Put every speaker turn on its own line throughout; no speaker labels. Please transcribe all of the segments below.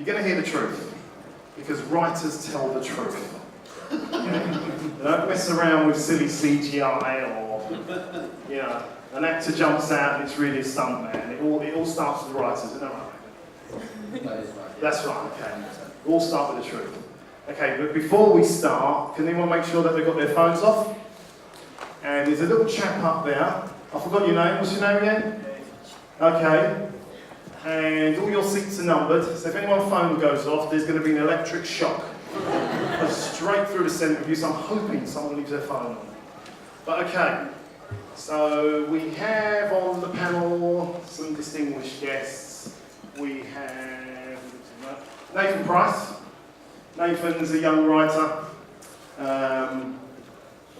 you're going to hear the truth, because writers tell the truth. Okay? They don't mess around with silly CGI or, you know, an actor jumps out and it's really a stunt man. It all starts with the writers, isn't that right?
That is right.
That's right, okay. We'll all start with the truth. Okay, but before we start, can anyone make sure that they've got their phones off? And there's a little chap up there. I forgot your name. What's your name again? Okay. And all your seats are numbered, so if anyone's phone goes off, there's going to be an electric shock. Straight through the centre of you, so I'm hoping someone leaves their phone on. But okay, so we have on the panel some distinguished guests. We have Nathan Price. Nathan's a young writer, a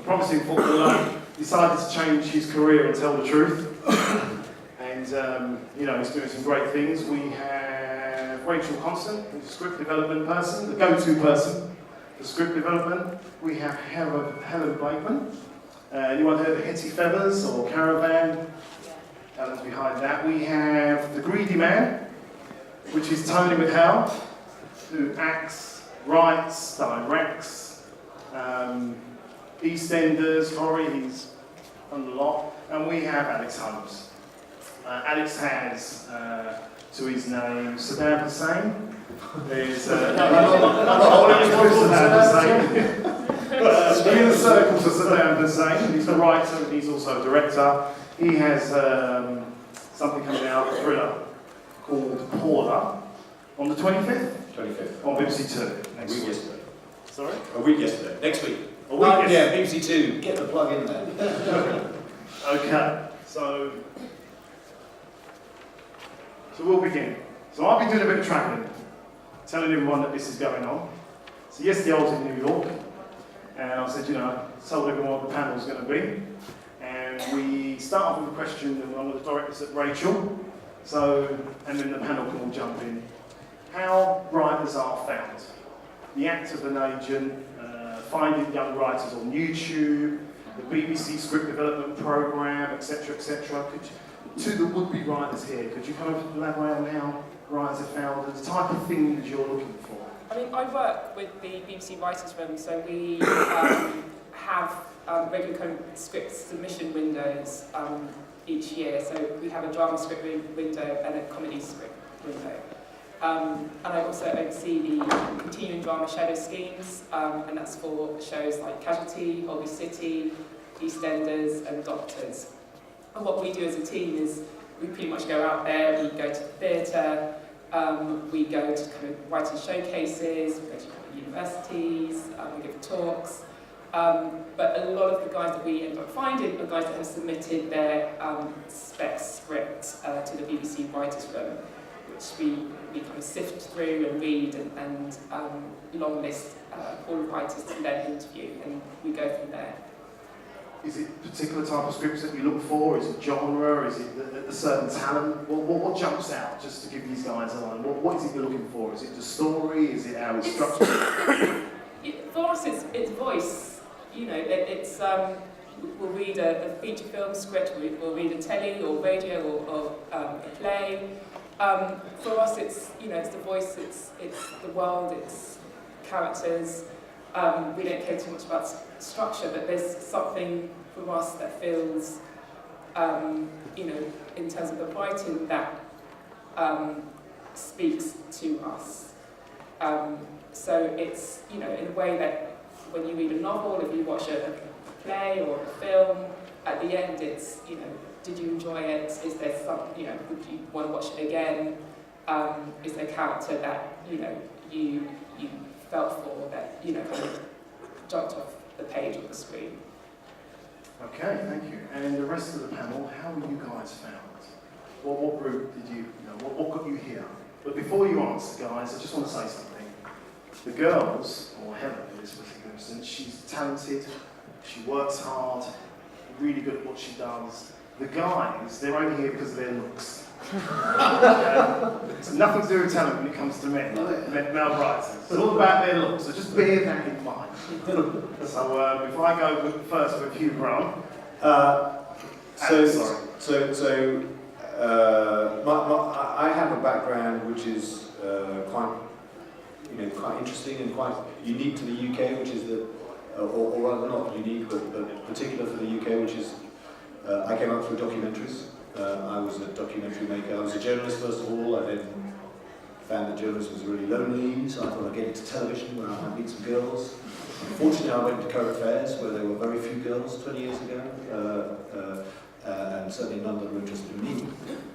promising footballer, decided to change his career and tell the truth. And, you know, he's doing some great things. We have Rachelle Constant, who's a script development person, the go-to person for script development. We have Helen Blakeman. Anyone heard of Hetty Feathers or Caravan? Helen's behind that. We have the Greedy Man, which is Tony McHale, who acts, writes, directs, EastEnders, Horry, he's done a lot. And we have Alex Holmes. Alex has, to his name, Saddam Hussein. There's not all of Saddam Hussein. In the circles of Saddam Hussein. He's a writer and he's also a director. He has something coming out, a thriller called Paula, on the 25th?
25th.
On BBC Two.
A week yesterday.
Sorry?
A week yesterday. Next week.
A week yesterday.
Yeah, BBC Two.
Get the plug in there.
Okay, so we'll begin. So I'll be doing a bit of travelling, telling everyone that this is going on. So yesterday I was in New York, and I said, you know, told everyone what the panel's going to be. And we start off with a question of one of the directors at Rachel, and then the panel can all jump in. How writers are found. The act of an agent, finding young writers on YouTube, the BBC script development programme, etc., etc. To the would-be writers here, could you kind of elaborate on how writers are found, the type of things you're looking for?
I mean, I work with the BBC Writers' Room, so we have regular kind of script submission windows each year. So we have a drama script window and a comedy script window. And I also oversee the continuing drama shadow schemes, and that's for shows like Casualty, Holby City, EastEnders, and Doctors. And what we do as a team is we pretty much go out there, we go to the theatre, we go to kind of writing showcases, we go to universities, we give talks. But a lot of the guys that we end up finding are guys that have submitted their spec script to the BBC Writers' Room, which we kind of sift through and read and long list all the writers to then interview, and we go from there.
Is it a particular type of scripts that you look for? Is it genre? Is it a certain talent? What jumps out, just to give these guys a line? What is it you're looking for? Is it the story? Is it how it's structured?
For us, it's voice. You know, we'll read a feature film script, we'll read a telly or radio or a play. For us, it's the voice, it's the world, it's characters. We don't care too much about structure, but there's something from us that feels, in terms of the writing that speaks to us. So it's, in a way that when you read a novel, if you watch a play or a film, at the end it's, did you enjoy it? Is there some, would you want to watch it again? Is there a character that, you felt for, that, kind of jumped off the page or the screen?
Okay, thank you. And the rest of the panel, how were you guys found? What route did you, what got you here? But before you answer, guys, I just want to say something. The girls, or Helen in this particular instance, she's talented, she works hard, really good at what she does. The guys, they're only here because of their looks. It's nothing to do with talent when it comes to male writers. It's all about their looks, so just bear that in mind. So if I go first with Hugh Brown.
I have a background which is
quite interesting and quite unique to the UK, which is or rather not unique, but particular for the UK, which is, I came up through documentaries. I was a documentary maker. I was a journalist first of all. I then found that journalism was really lonely, so I thought I'd get into television where I might meet some girls. Unfortunately, I went to current fairs where there were very few girls 20 years ago, and certainly none that were interested in me.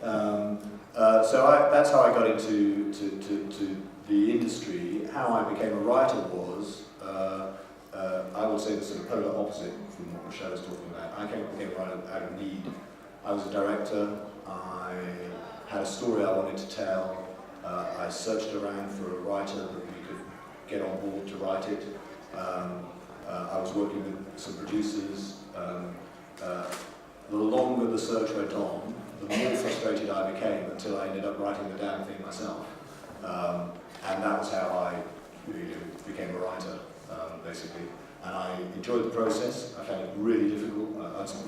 So that's how I got into the industry. How I became a writer was, I would say, the sort of polar opposite from what Rachelle was talking about. I became a writer out of need. I was a director. I had a story I wanted to tell. I searched around for a writer that we could get on board to write it. I was working with some producers. The longer the search went on, the more frustrated I became until I ended up writing the damn thing myself. And that was how I really became a writer, basically. And I enjoyed the process. I found it really difficult,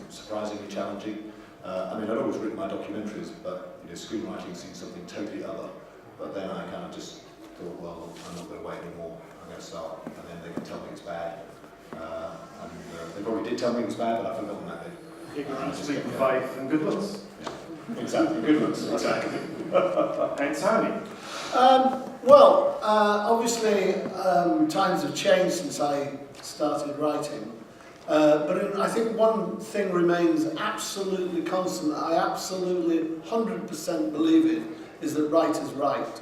surprisingly challenging. I mean, I'd always written my documentaries, but screenwriting seemed something totally other. But then I kind of just thought, well, I'm not going to wait anymore. I'm going to start, and then they can tell me it's bad. And they probably did tell me it was bad, but I've forgotten that bit.
Ignorance, leap of faith, and good looks.
Yeah. Exactly, good ones. Exactly.
And Tony?
Well, obviously times have changed since I started writing. But I think one thing remains absolutely constant, I absolutely 100% believe it, is that writers write.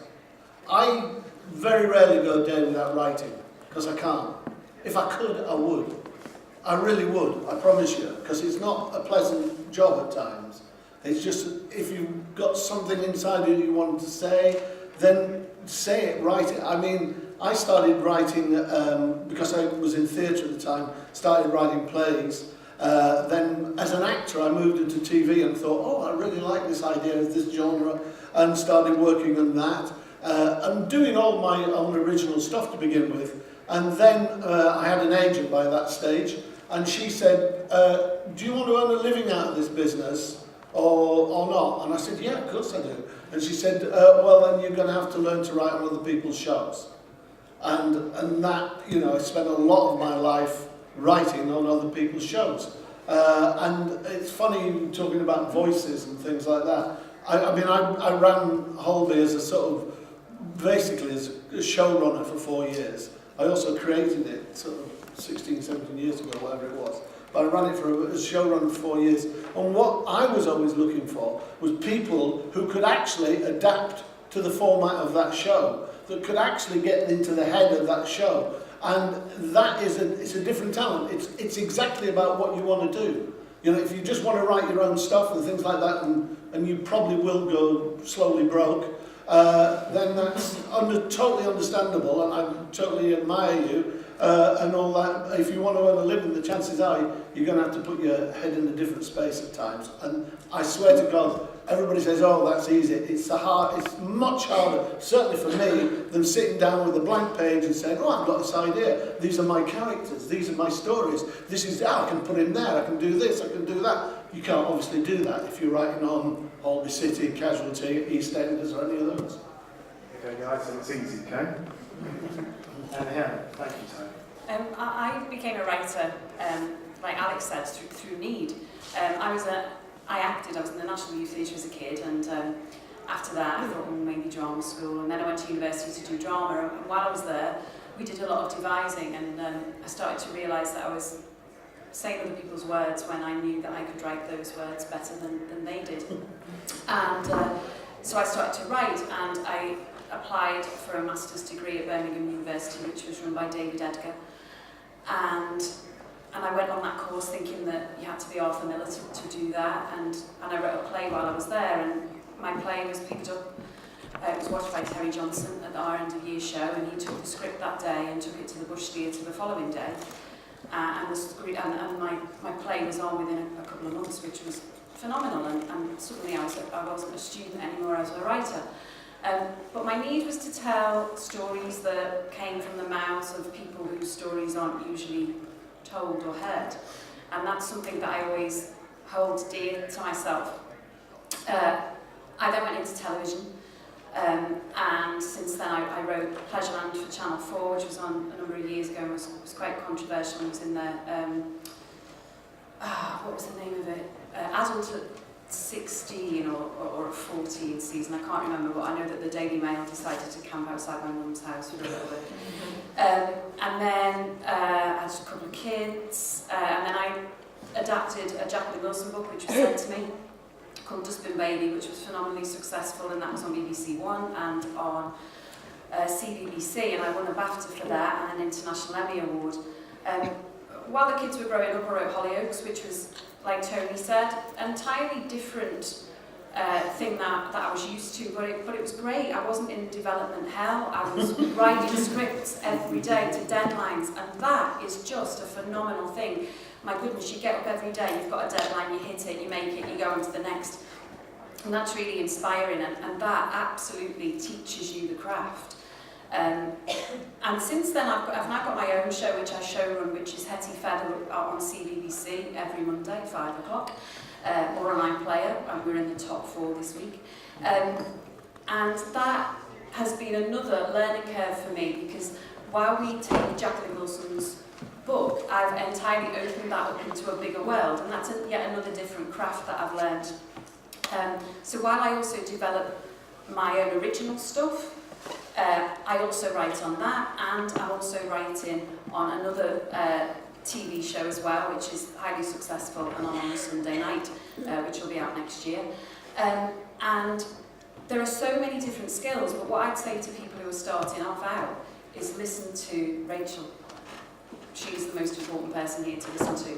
I very rarely go a day without writing, because I can't. If I could, I would. I really would, I promise you, because it's not a pleasant job at times. It's just, if you've got something inside you want to say, then say it, write it. I mean, I started writing, because I was in theatre at the time, started writing plays. Then as an actor I moved into TV and thought, oh, I really like this idea of this genre, and started working on that. And doing all my own original stuff to begin with. And then I had an agent by that stage, and she said, do you want to earn a living out of this business or not? And I said, yeah, of course I do. And she said, well, then you're going to have to learn to write on other people's shows. And that, I spent a lot of my life writing on other people's shows. And it's funny talking about voices and things like that. I ran Holby as a sort of, basically as a showrunner for 4 years. I also created it sort of 16, 17 years ago, whatever it was. But I ran it for a showrunner for 4 years. And what I was always looking for was people who could actually adapt to the format of that show, that could actually get into the head of that show. And that is it's a different talent. It's exactly about what you want to do. If you just want to write your own stuff and things like that, and you probably will go slowly broke, then that's totally understandable, and I totally admire you and all that. If you want to earn a living, the chances are you're going to have to put your head in a different space at times. And I swear to God, everybody says, oh, that's easy. It's much harder, certainly for me, than sitting down with a blank page and saying, oh, I've got this idea. These are my characters. These are my stories. This is, I can put in there. I can do this. I can do that. You can't obviously do that if you're writing on Holby City, Casualty, EastEnders, or any of those.
Okay, guys, so it's easy, okay? And Helen, thank you, Tony.
I became a writer, like Alex said, through need. I acted, I was in the National Youth Theatre as a kid, and after that I thought, maybe drama school, and then I went to university to do drama, and while I was there we did a lot of devising, and I started to realise that I was saying other people's words when I knew that I could write those words better than they did. And so I started to write, and I applied for a master's degree at Birmingham University, which was run by David Edgar. And I went on that course thinking that you had to be Arthur Miller to do that, and I wrote a play while I was there, and my play was picked up, it was watched by Terry Johnson at our end of year show, and he took the script that day and took it to the Bush Theatre the following day. And my play was on within a couple of months, which was phenomenal, and suddenly I wasn't a student anymore, I was a writer. But my need was to tell stories that came from the mouths of people whose stories aren't usually told or heard. And that's something that I always hold dear to myself. I then went into television. And since then I wrote Pleasureland for Channel 4, which was on a number of years ago and was quite controversial. It was in the, what was the name of it? Adult at 16 or 14 season, I can't remember, but I know that the Daily Mail decided to camp outside my mum's house for a little bit. And then I had a couple of kids, and then I adapted a Jacqueline Wilson book which was sent to me called Dustbin Baby, which was phenomenally successful, and that was on BBC One and on CBBC, and I won a BAFTA for that and an International Emmy Award. While the kids were growing up, I wrote Hollyoaks, which was, like Tony said, an entirely different thing that I was used to, but it was great. I wasn't in development hell. I was writing scripts every day to deadlines, and that is just a phenomenal thing. My goodness, you get up every day, you've got a deadline, you hit it, you make it, you go on to the next. And that's really inspiring, and that absolutely teaches you the craft. And since then, I've now got my own show, which I showrun, which is Hetty Feather on CBBC every Monday, 5 o'clock. More online player, and we're in the top 4 this week. And that has been another learning curve for me, because while we take Jacqueline Wilson's book, I've entirely opened that up into a bigger world, and that's yet another different craft that I've learned. So while I also develop my own original stuff, I also write on that, and I'm also writing on another TV show as well, which is highly successful and on a Sunday night, which will be out next year. And there are so many different skills, but what I'd say to people who are starting off out is listen to Rachel. She's the most important person here to listen to.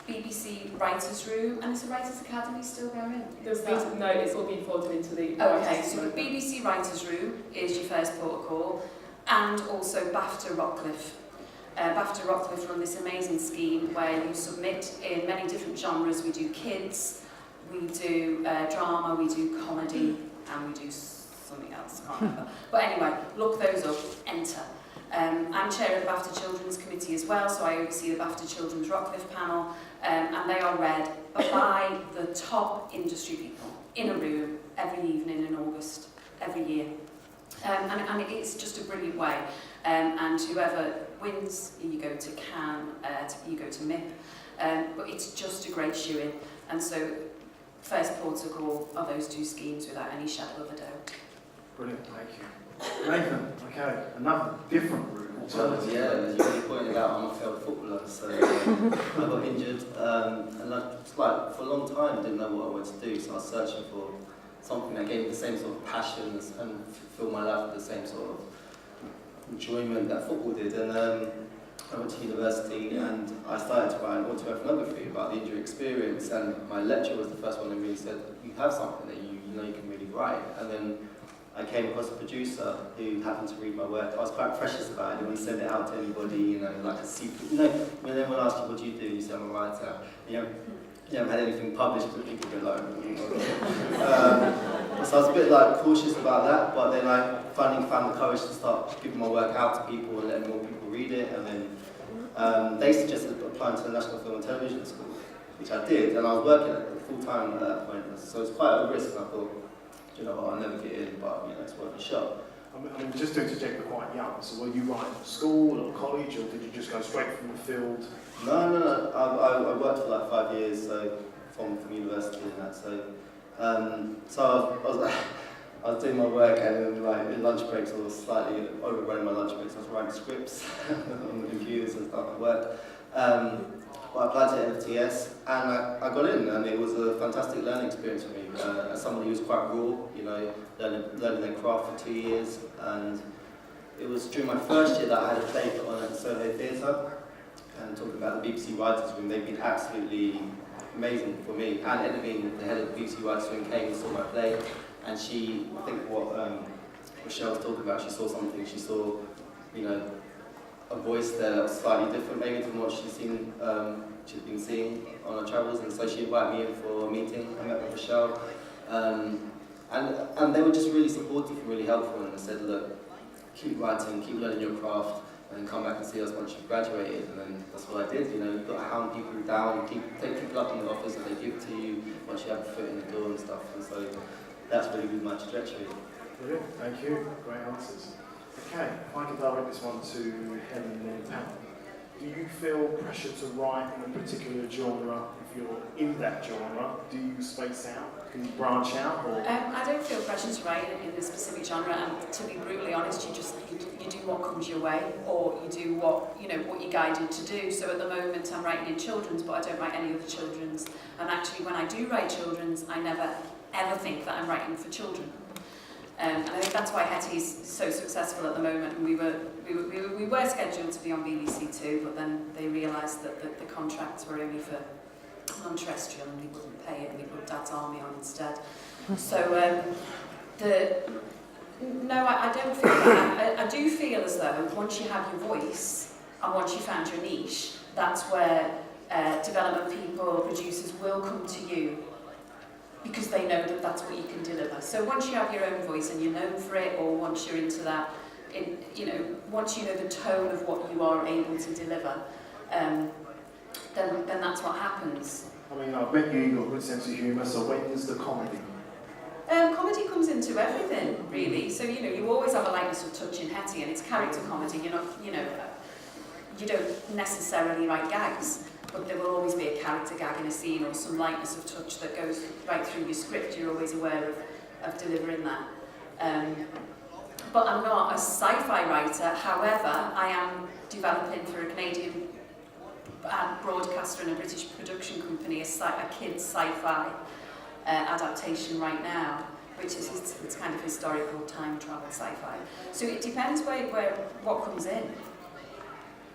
BBC Writers' Room, and is the Writers' Academy still going?
No, it's all been folded into the...
Okay, so the BBC Writers' Room is your first port of call, and also BAFTA Rockcliffe. BAFTA Rockcliffe run this amazing scheme where you submit in many different genres. We do kids, we do drama, we do comedy, and we do something else, I can't remember. But anyway, look those up, enter. I'm chair of the BAFTA Children's Committee as well, so I oversee the BAFTA Children's Rockcliffe panel, and they are read by the top industry people in a room every evening in August, every year. And it's just a brilliant way. And whoever wins, you go to Cannes, you go to MIP, but it's just a great shoe-in. And so, first port of call are those 2 schemes without any shadow of a doubt.
Brilliant, thank you. Nathan, okay, another different route. Alternative.
Yeah, as you pointed out, I'm a failed footballer, so I got injured, and I just, like, for a long time didn't know what I wanted to do, so I was searching for something that gave me the same sort of passion and fill my life with the same sort of enjoyment that football did. And I went to university and I started to write an autoethnography about the injury experience, and my lecturer was the first one who really said, you have something that you know you can really write. And then I came across a producer who happened to read my work. I was quite precious about it. I didn't want to send it out to anybody, you know, like a secret. You know, when everyone asks you, what do you do? You say, I'm a writer. You haven't had anything published, but people go like, so I was a bit like cautious about that, but then I finally found the courage to start giving my work out to people and letting more people read it. And then they suggested applying to the National Film and Television School, which I did, and I was working full-time at that point. So it's quite a risk, and I thought, you know what, I'll never get in, but you know, it's worth a shot.
I mean, just to interject, we're quite young, so were you writing for school or college, or did you just go straight from the field?
No. I worked for like 5 years, so from university and that. So I was doing my work, and then like in lunch breaks, I was slightly overrunning my lunch breaks. I was writing scripts on the computers and stuff at work. But I applied to NFTS, and I got in, and it was a fantastic learning experience for me. As someone who was quite raw, you know, learning their craft for 2 years, and it was during my first year that I had a play put on at Soho Theatre, and talking about the BBC Writers' Room. They've been absolutely amazing for me. Anne Edmund, the head of the BBC Writers' Room, came and saw my play, and she, I think what Rachelle was talking about, she saw something. She saw, you know, a voice there that was slightly different maybe than what she's been seeing on her travels, and so she invited me in for a meeting. I met with Rachelle, and they were just really supportive and really helpful, and they said, look, keep writing, keep learning your craft, and come back and see us once you've graduated. And then that's what I did. You know, you've got to hound people down, take people up in the offers that they give to you once you have a foot in the door and stuff. And so that's really been my trajectory.
Brilliant, thank you. Great answers. Okay, if I could direct this one to Helen and Pam. Do you feel pressure to write in a particular genre? If you're in that genre, do you space out? Can you branch out? Or?
I don't feel pressure to write in a specific genre, and to be brutally honest, you do what comes your way, or you do what you're guided to do. So at the moment, I'm writing in children's, but I don't write any other children's. And actually, when I do write children's, I never ever think that I'm writing for children. And I think that's why Hetty's so successful at the moment. And we were scheduled to be on BBC Two, but then they realised that the contracts were only for non-terrestrial, and they wouldn't pay it, and they put Dad's Army on instead. So I don't feel that. I do feel as though once you have your voice and once you found your niche, that's where development people, producers will come to you, because they know that that's what you can deliver. So once you have your own voice and you're known for it, or once you're into that, once you know the tone of what you are able to deliver, then that's what happens.
I mean, I bet you've got a good sense of humour, so when's the comedy?
Comedy comes into everything, really. So, you always have a lightness of touch in Hetty, and it's character comedy. You're not, you don't necessarily write gags, but there will always be a character gag in a scene or some lightness of touch that goes right through your script. You're always aware of delivering that. But I'm not a sci-fi writer. However, I am developing for a Canadian broadcaster and a British production company a kids sci-fi adaptation right now, which is it's kind of historical time travel sci-fi. So it depends what comes in.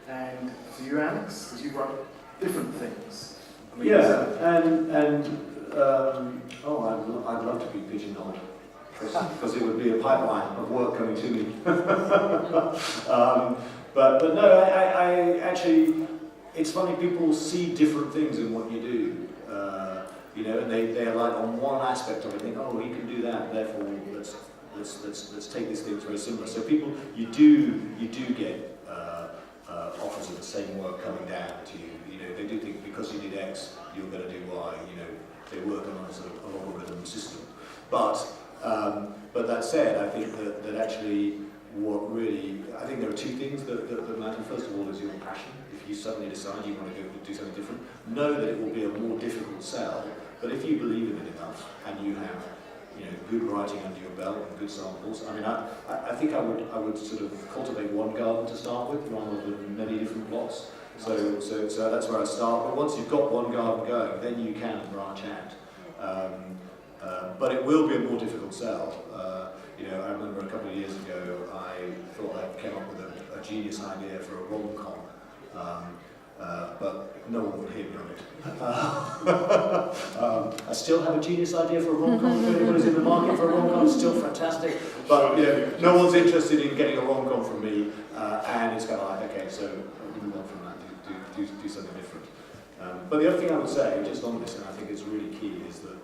And for you, Alex, because you wrote different things. I mean,
I'd love to be pigeonholed, because it would be a pipeline of work coming to me. But no, I actually, it's funny, people see different things in what you do, and they're like on one aspect of it, think, oh, he can do that, therefore let's take this thing very similar. So people, you do get offers of the same work coming down to you. They do think because you did X, you're going to do Y. They work on a sort of algorithm system. But that said, I think that actually I think there are two things that matter. First of all is your passion. If you suddenly decide you want to go do something different, know that it will be a more difficult sell. But if you believe in it enough and you have good writing under your belt and good samples, I mean, I think I would sort of cultivate one garden to start with rather than many different plots. So that's where I start. But once you've got one garden going, then you can branch out. But it will be a more difficult sell. I remember a couple of years ago, I thought I came up with a genius idea for a rom-com, but no one would hear me on it. I still have a genius idea for a rom-com. If anybody's in the market for a rom-com, it's still fantastic. But no one's interested in getting a rom-com from me, and it's kind of like, okay, so move on from that, do something different. But the other thing I would say, just on this, and I think it's really key, is that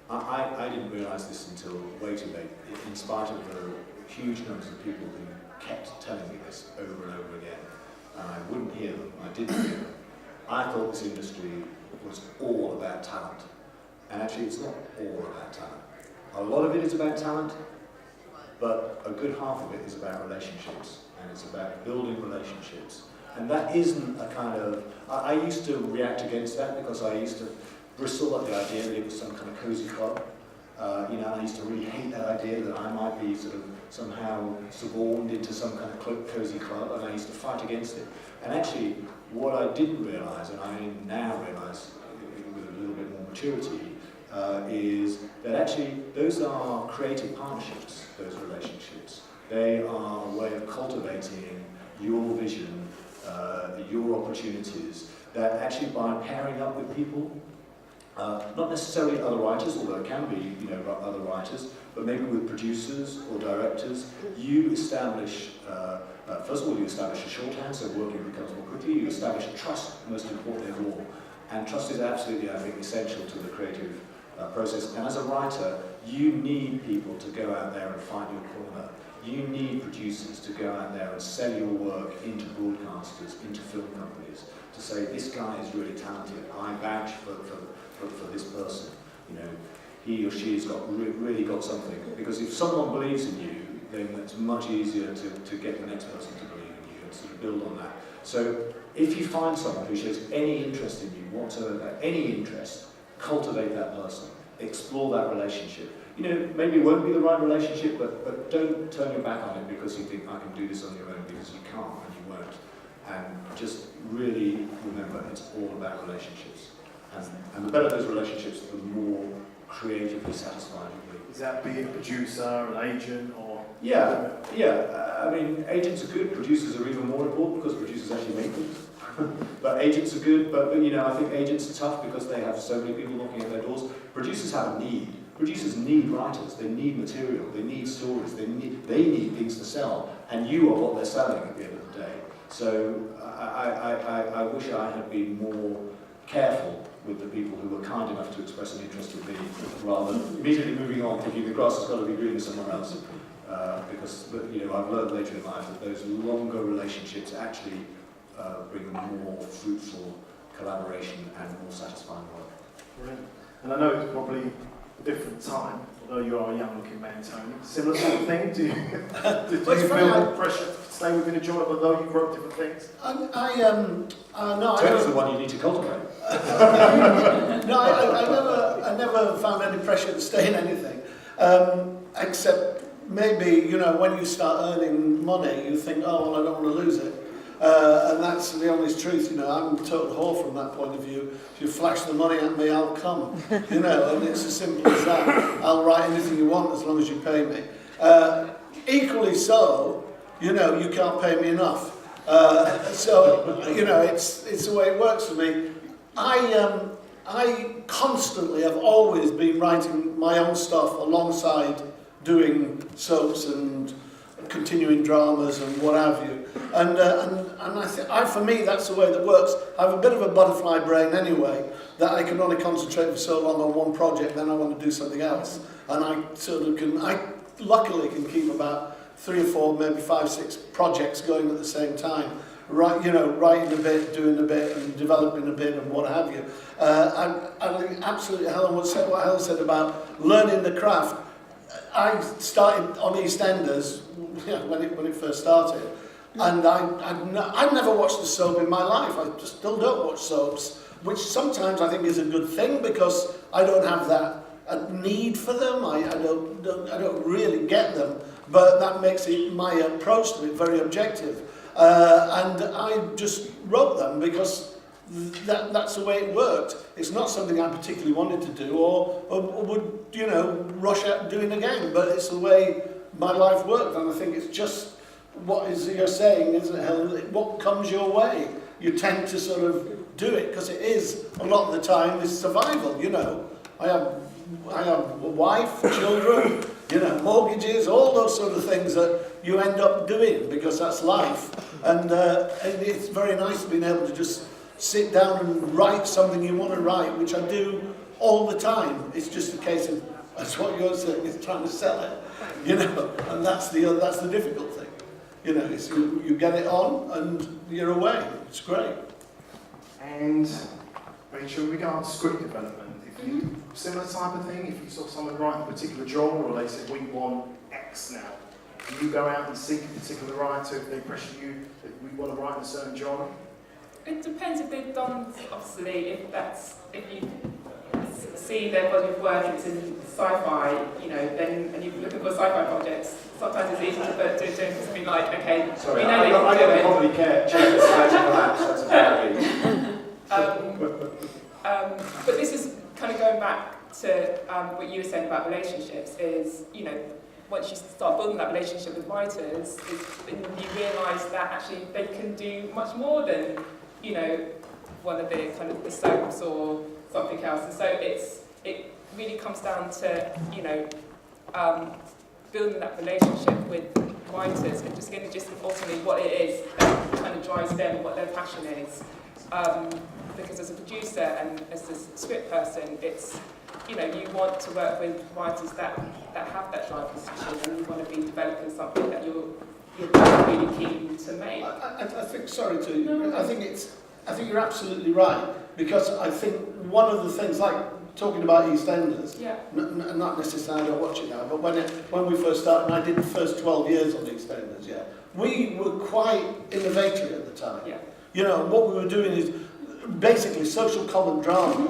I didn't realise this until way too late, in spite of the huge numbers of people who kept telling me this over and over again, and I wouldn't hear them, I didn't hear them. I thought this industry was all about talent, and actually it's not all about talent. A lot of it is about talent, but a good half of it is about relationships, and it's about building relationships. And that isn't a kind of, I used to react against that because I used to bristle at the idea that it was some kind of cozy club. I used to really hate that idea that I might be sort of somehow suborned into some kind of cozy club, and I used to fight against it. And actually, what I didn't realise, and I now realise with a little bit more maturity, is that actually those are creative partnerships, those relationships. They are a way of cultivating your vision, your opportunities, that actually by pairing up with people, not necessarily other writers, although it can be, other writers, but maybe with producers or directors, you establish, first of all, you establish a shorthand, so working becomes more quickly. You establish trust, most importantly of all. And trust is absolutely, I think, essential to the creative process. And as a writer, you need people to go out there and fight your corner. You need producers to go out there and sell your work into broadcasters, into film companies, to say, this guy is really talented, I vouch for this person. he or she's really got something. Because if someone believes in you, then it's much easier to get the next person to believe in you and sort of build on that. So if you find someone who shows any interest in you whatsoever, any interest, cultivate that person, explore that relationship. You know, maybe it won't be the right relationship, but don't turn your back on it because you think I can do this on your own, because you can't and you won't. And just really remember it's all about relationships. And the better those relationships, the more creatively satisfying you'll be.
Is that be a producer, an agent, or?
Yeah. I mean, agents are good. Producers are even more important because producers actually make them. But agents are good. But you know, I think agents are tough because they have so many people knocking at their doors. Producers have a need. Producers need writers. They need material. They need stories. They need things to sell. And you are what they're selling at the end of the day. So I wish I had been more careful with the people who were kind enough to express an interest in me, rather than immediately moving on, thinking the grass has got to be greener somewhere else. Because you know, I've learned later in life that those longer relationships actually bring more fruitful collaboration and more satisfying work.
Brilliant. And I know it's probably a different time, although you are a young-looking man, Tony. Similar sort of thing? Do you feel pressure to stay within a job, although you wrote different things?
Tony's the one you need to cultivate.
No, I never found any pressure to stay in anything, except maybe, you know, when you start earning money, you think, oh, well, I don't want to lose it. And that's the honest truth, you know. I'm a total whore from that point of view. If you flash the money at me, I'll come, you know, and it's as simple as that. I'll write anything you want as long as you pay me. Equally so, you know, you can't pay me enough. So, you know, it's the way it works for me. I constantly have always been writing my own stuff alongside doing soaps and continuing dramas and what have you. And for me, that's the way that works. I have a bit of a butterfly brain anyway, that I can only concentrate for so long on one project, then I want to do something else. And I luckily can keep about 3 or 4, maybe 5, 6 projects going at the same time. Right, you know, writing a bit, doing a bit, and developing a bit, and what have you. I think absolutely, what Helen said about learning the craft. I started on EastEnders when it first started, and I'd never watched a soap in my life. I just still don't watch soaps, which sometimes I think is a good thing because I don't have that need for them. I don't really get them, but that makes my approach to it very objective. And I just wrote them because that's the way it worked. It's not something I particularly wanted to do or would, you know, rush out doing again, but it's the way my life worked, and I think it's just what you're saying, isn't it, Helen? What comes your way, you tend to sort of do it, because it is, a lot of the time, is survival, you know. I have a wife, children, you know, mortgages, all those sort of things that you end up doing because that's life. And it's very nice being able to just sit down and write something you want to write, which I do all the time. It's just a case of, that's what you're saying, is trying to sell it, you know, and that's the difficult thing. You know, it's you get it on and you're away. It's great.
And Rachel, in regards to script development, if you similar type of thing, if you saw someone write a particular genre or they said we want X now, do you go out and seek a particular writer if they pressure you that we want to write in a certain genre?
It depends if they've done, obviously, if you see their body of work, it's in sci-fi, you know, then, and you're looking for sci-fi projects, sometimes it's easy to do something like, okay,
sorry,
we know they can do
I
it.
probably care, check this out to collapse, that's a bad
But this is kind of going back to what you were saying about relationships is, you know, once you start building that relationship with writers, then you realise that actually they can do much more than, you know, one of the kind of the soaps or something else. And so it really comes down to, you know, building that relationship with writers and just getting just ultimately what it is that kind of drives them, what their passion is. Because as a producer and as a script person, it's, you know, you want to work with writers that have that drive and passion, and you want to be developing something that you're really keen to make.
I think, sorry to, I think you're absolutely right, because I think one of the things, like talking about EastEnders.
Yeah.
Not necessarily, I don't watch it now, but when we first started, and I did the first 12 years on EastEnders, yeah, we were quite innovative at the time.
Yeah.
You know, what we were doing is basically social comment drama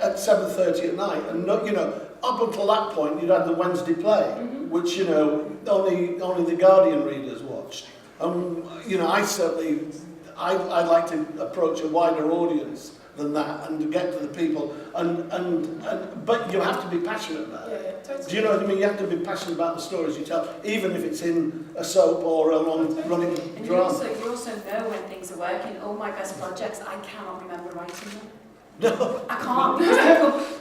at 7:30 at night, and you know, up until that point, you'd had the Wednesday play, which, you know, only the Guardian readers watched. You know, I'd like to approach a wider audience than that and to get to the people, but you have to be passionate about it.
Yeah, totally.
Do you know what I mean? You have to be passionate about the stories you tell, even if it's in a soap or a long-running
And
drama.
you also know when things are working. All my best projects, I cannot remember writing them.
No.
I can't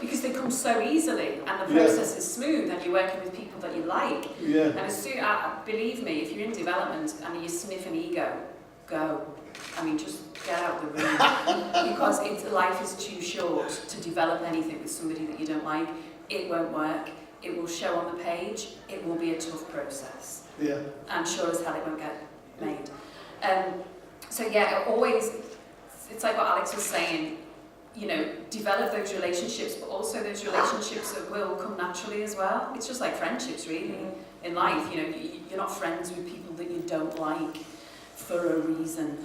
because they come so easily, and the process is smooth, and you're working with people that you like.
Yeah.
And as soon, believe me, if you're in development and you sniff an ego, go. I mean, just get out the room because life is too short to develop anything with somebody that you don't like. It won't work. It will show on the page. It will be a tough process.
Yeah.
And sure as hell it won't get made. So yeah, it's like what Alex was saying. You know, develop those relationships, but also those relationships that will come naturally as well. It's just like friendships, really, in life. You know, you're not friends with people that you don't like for a reason.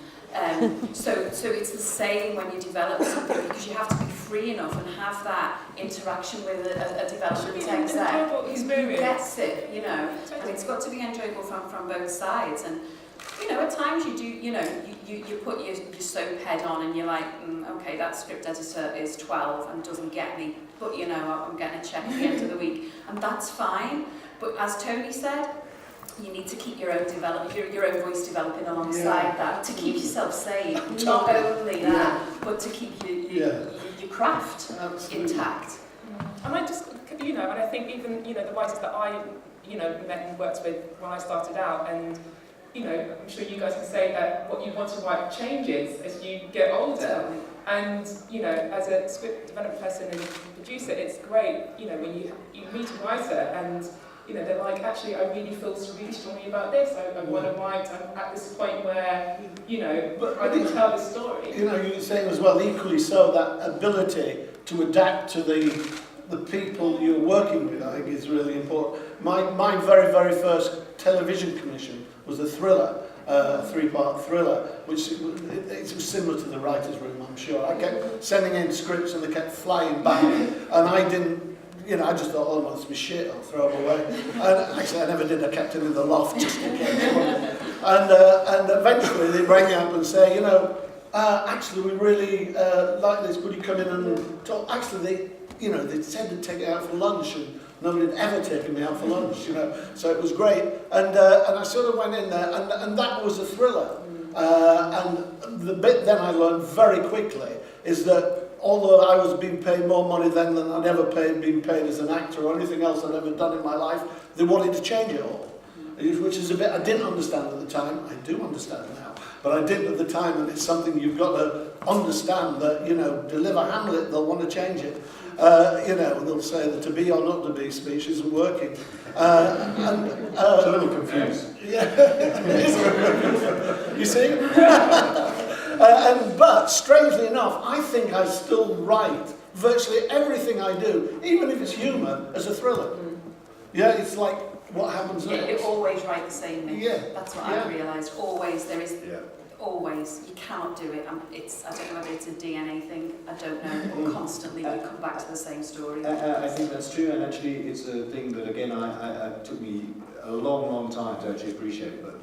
So it's the same when you develop something, because you have to be free enough and have that interaction with a development exec who gets it, you know. And it's got to be enjoyable from both sides. And you know, at times you do, you know, you put your soap head on and you're like, okay, that script editor is 12 and doesn't get me, but you know, I'm getting a check at the end of the week, and that's fine. But as Tony said, you need to keep your own your own voice developing alongside that to keep yourself sane. Not only that, but to keep your craft intact.
And I just, you know, and I think even, you know, the writers that I, you know, met and worked with when I started out, and you know, I'm sure you guys can say that what you want to write changes as you get older. And, you know, as a script development person and producer, it's great, you know, when you meet a writer and, you know, they're like, actually, I really feel really strongly about this. I want to write. I'm at this point where, you know, I can tell the story.
You know, you're saying as well, equally so, that ability to adapt to the people you're working with, I think, is really important. My very, very first television commission was a thriller, a 3-part thriller, which it was similar to the writer's room, I'm sure. I kept sending in scripts and they kept flying back, and I didn't, you know, I just thought, oh, must be shit, I'll throw them away. And actually, I never did. I kept them in the loft just in case. And eventually, they rang me up and say, you know, actually, we really like this. Could you come in and talk? Actually, they said they'd take it out for lunch, and nobody had ever taken me out for lunch, you know. So it was great. And I sort of went in there, and that was a thriller. And the bit then I learned very quickly is that although I was being paid more money then than I'd ever been paid as an actor or anything else I'd ever done in my life, they wanted to change it all. Which is a bit I didn't understand at the time. I do understand now, but I didn't at the time, and it's something you've got to understand that, you know, deliver Hamlet, they'll want to change it. You know, they'll say the to be or not to be speech isn't working.
It's a little confused.
Yeah, you see? But strangely enough, I think I still write virtually everything I do, even if it's humour, as a thriller. Yeah, it's like what happens next.
You always write the same thing.
Yeah.
That's what I've realised. Always, there is.
Yeah.
Always, you cannot do it. I don't know whether it's a DNA thing. I don't know. Or constantly, we come back to the same story.
I think that's true, and actually, it's a thing that again, it took me a long time to actually appreciate. But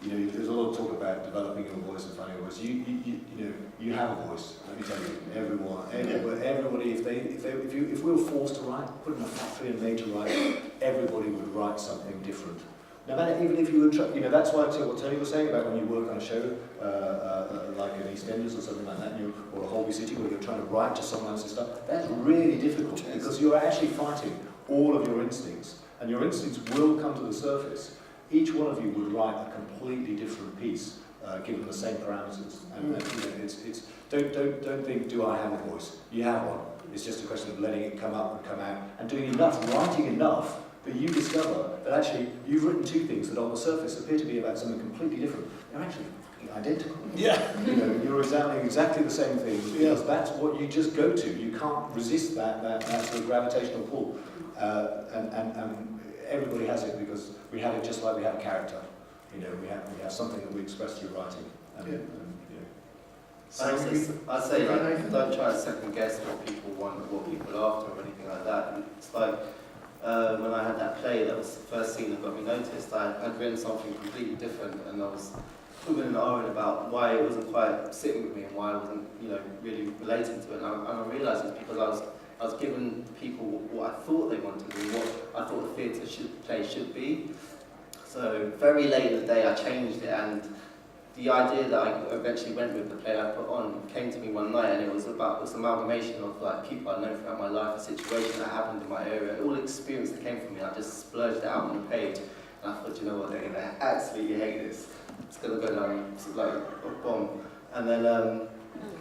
you know, there's a lot of talk about developing your voice and finding your voice. You know, you have a voice. Let me tell you, everybody. If we were forced to write, put in a factory and made to write, everybody would write something different. No matter, even if you were, you know, that's why what Tony was saying about when you work on a show like an EastEnders or something like that, or a Holby City, where you're trying to write to someone else's stuff. That's really difficult because you're actually fighting all of your instincts, and your instincts will come to the surface. Each one of you would write a completely different piece, given the same parameters. And you know, don't think, do I have a voice? You have one. It's just a question of letting it come up and come out, and doing enough, writing enough, that you discover that actually you've written two things that on the surface appear to be about something completely different. They're actually identical.
Yeah.
You know, you're examining exactly the same thing because that's what you just go to. You can't resist that sort of gravitational pull. And everybody has it because we have it just like we have a character. You know, we have something that we express through writing. And, you know.
I say like, don't try to second guess what people want or what people are after or anything like that. It's like when I had that play, that was the first scene that got me noticed. I'd written something completely different, and I was moving and arguing about why it wasn't quite sitting with me and why I wasn't, you know, really relating to it. And I realised it's because I was giving people what I thought they wanted and what I thought the theatre play should be. So very late in the day, I changed it, and the idea that I eventually went with, the play I put on, came to me one night, and it was about this amalgamation of like people I'd known throughout my life, a situation that happened in my area, all the experience that came from me. I just splurged it out on the page, and I thought, you know what, they're gonna absolutely hate this. It's gonna go down like a bomb. And then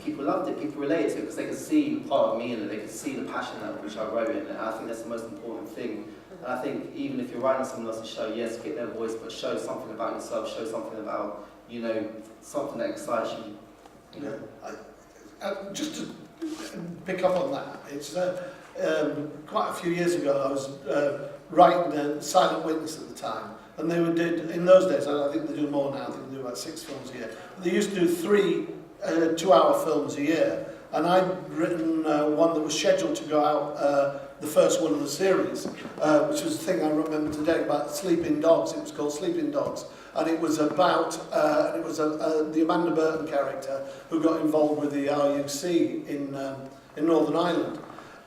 people loved it, people related to it because they could see part of me in it, they could see the passion that which I wrote in it, and I think that's the most important thing. And I think even if you're writing someone else's show, yes, get their voice, but show something about yourself, show something about, you know, something that excites you. You know?
Just to pick up on that, it's quite a few years ago I was writing Silent Witness at the time, and they did, in those days, I think they do more now, I think they do about 6 films a year. They used to do 3 2-hour films a year, and I'd written one that was scheduled to go out, the first one of the series, which was the thing I remember today about Sleeping Dogs. It was called Sleeping Dogs, and it was about the Amanda Burton character who got involved with the RUC in Northern Ireland.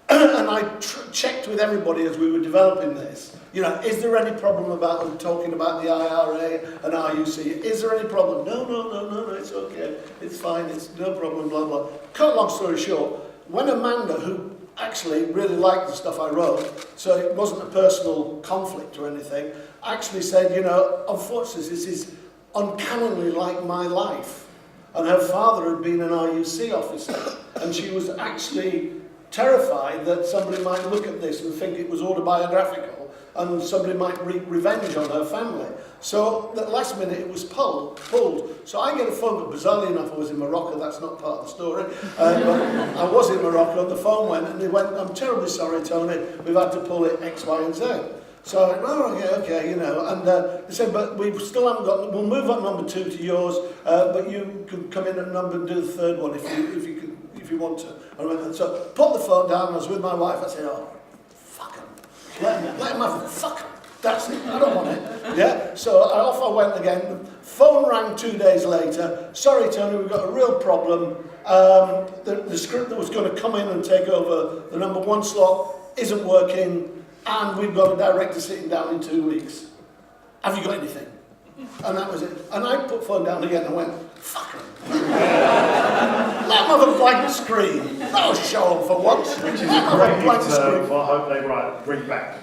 And I checked with everybody as we were developing this, you know, is there any problem about them talking about the IRA and RUC? Is there any problem? No, it's okay, it's fine, it's no problem, blah, blah. Cut long story short, when Amanda, who actually really liked the stuff I wrote, so it wasn't a personal conflict or anything, actually said, you know, unfortunately this is uncannily like my life. And her father had been an RUC officer, and she was actually terrified that somebody might look at this and think it was autobiographical and somebody might wreak revenge on her family. So at the last minute it was pulled. So I get a phone call. Bizarrely enough, I was in Morocco. That's not part of the story. But I was in Morocco, and the phone went, and they went, I'm terribly sorry, Tony, we've had to pull it X, Y, and Z. So I went, oh, okay, you know, and they said, but we still haven't got, we'll move on number 2 to yours, but you can come in at number and do the 3rd one if you want to. And I went, so put the phone down, I was with my wife, I said, oh, fuck him. Let him have it, fuck him. That's it, I don't want it. Yeah, so off I went again. The phone rang 2 days later. Sorry, Tony, we've got a real problem. The script that was going to come in and take over the number 1 slot isn't working, and we've got a director sitting down in 2 weeks. Have you got anything? And that was it. And I put the phone down again and went, fuck him. Let him have a blank screen. That'll show him for once.
Which is a great term for I hope they bring back.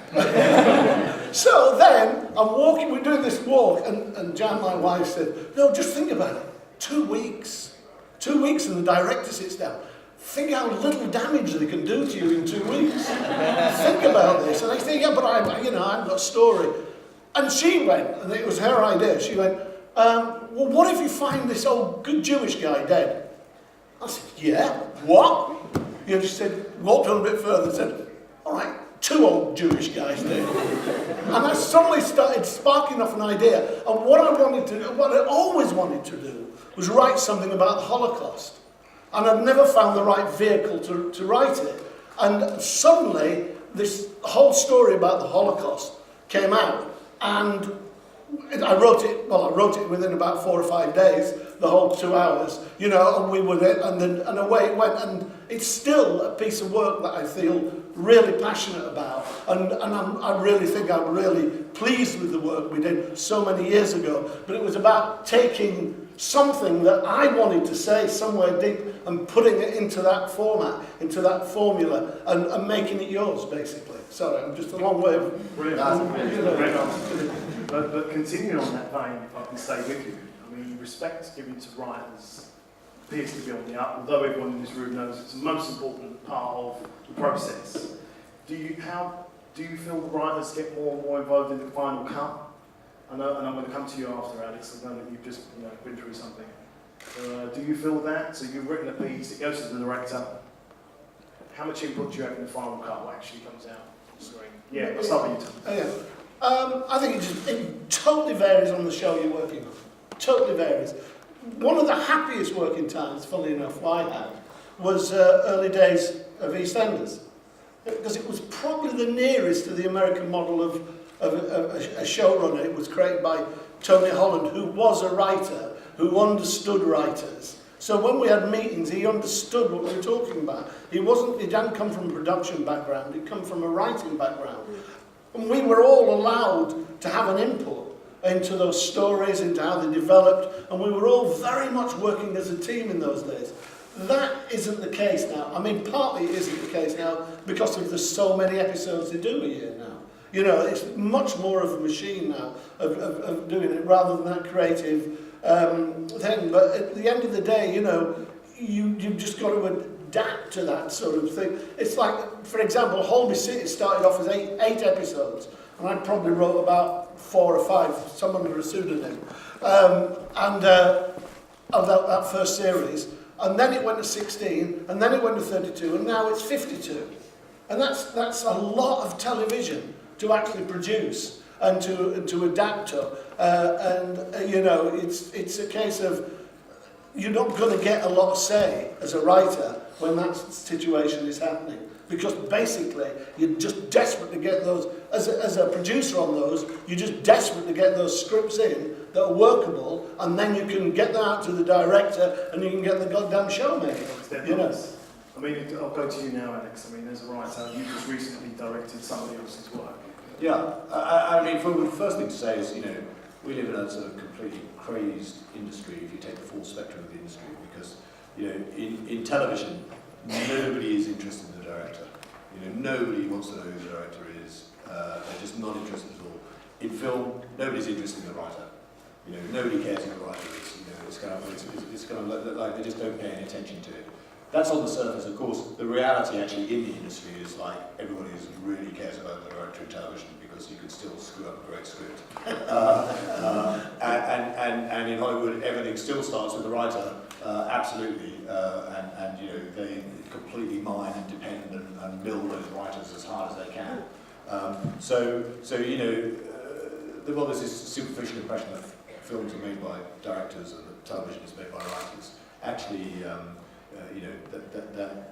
So then, I'm walking, we're doing this walk, and Jan, my wife, said, no, just think about it. 2 weeks. 2 weeks and the director sits down. Think how little damage they can do to you in 2 weeks. Think about this. And I think, yeah, but I haven't got a story. And she went, and it was her idea, she went, well, what if you find this old good Jewish guy dead? I said, yeah, what? You know, she said, walked on a bit further and said, all right, 2 old Jewish guys dead. And I suddenly started sparking off an idea. And what I always wanted to do, was write something about the Holocaust. And I'd never found the right vehicle to write it. And suddenly, this whole story about the Holocaust came out. And I wrote it within about 4 or 5 days, the whole 2 hours, you know, and we were there, and away it went. And it's still a piece of work that I feel really passionate about. And I really think I'm really pleased with the work we did so many years ago. But it was about taking something that I wanted to say somewhere deep and putting it into that format, into that formula, and making it yours, basically. Sorry, I'm just a long way of...
Brilliant. Great answer. But continuing on that vein, if I can stay with you, I mean, respect given to writers appears to be on the up, although everyone in this room knows it's the most important part of the process. How do you feel the writers get more and more involved in the final cut? And I'm going to come to you after, Alex. I know that you've just been through something. Do you feel that? So you've written a piece, it goes to the director. How much input do you have in the final cut what actually comes out on the screen? Yeah, I'll start with you, Tom.
Yeah. I think it totally varies on the show you're working on. Totally varies. One of the happiest working times, funnily enough, I had, was early days of EastEnders. Because it was probably the nearest to the American model of a showrunner. It was created by Tony Holland, who was a writer, who understood writers. So when we had meetings, he understood what we were talking about. He didn't come from a production background, he'd come from a writing background. And we were all allowed to have an input into those stories, into how they developed, and we were all very much working as a team in those days. That isn't the case now. I mean, partly it isn't the case now because of the so many episodes they do a year now. You know, it's much more of a machine now of doing it rather than that creative thing. But at the end of the day, you know, you've just got to adapt to that sort of thing. It's like, for example, Holby City started off as eight episodes, and I probably wrote about 4 or 5, some under a pseudonym, of that first series. And then it went to 16, and then it went to 32, and now it's 52. And that's a lot of television to actually produce and to adapt to. You know, it's a case of you're not going to get a lot of say as a writer when that situation is happening. Because basically, you're just desperate to get those, as a producer on those, you're just desperate to get those scripts in that are workable, and then you can get that out to the director, and you can get the goddamn show made. You know?
I mean, I'll go to you now, Alex. I mean, as a writer, you just recently directed somebody else's work.
Yeah, I mean, the first thing to say is, you know, we live in a sort of completely crazed industry if you take the full spectrum of the industry, because, you know, in television, nobody is interested in the director. You know, nobody wants to know who the director is. They're just not interested at all. In film, nobody's interested in the writer. You know, nobody cares who the writer is. You know, it's kind of like they just don't pay any attention to it. That's on the surface. Of course, the reality actually in the industry is like everybody really cares about the director in television because you can still screw up a great script. And in Hollywood, everything still starts with the writer. Absolutely, and you know, they completely mine and depend and build those writers as hard as they can. So you know, well, there's this superficial impression that films are made by directors and that television is made by writers. Actually, you know,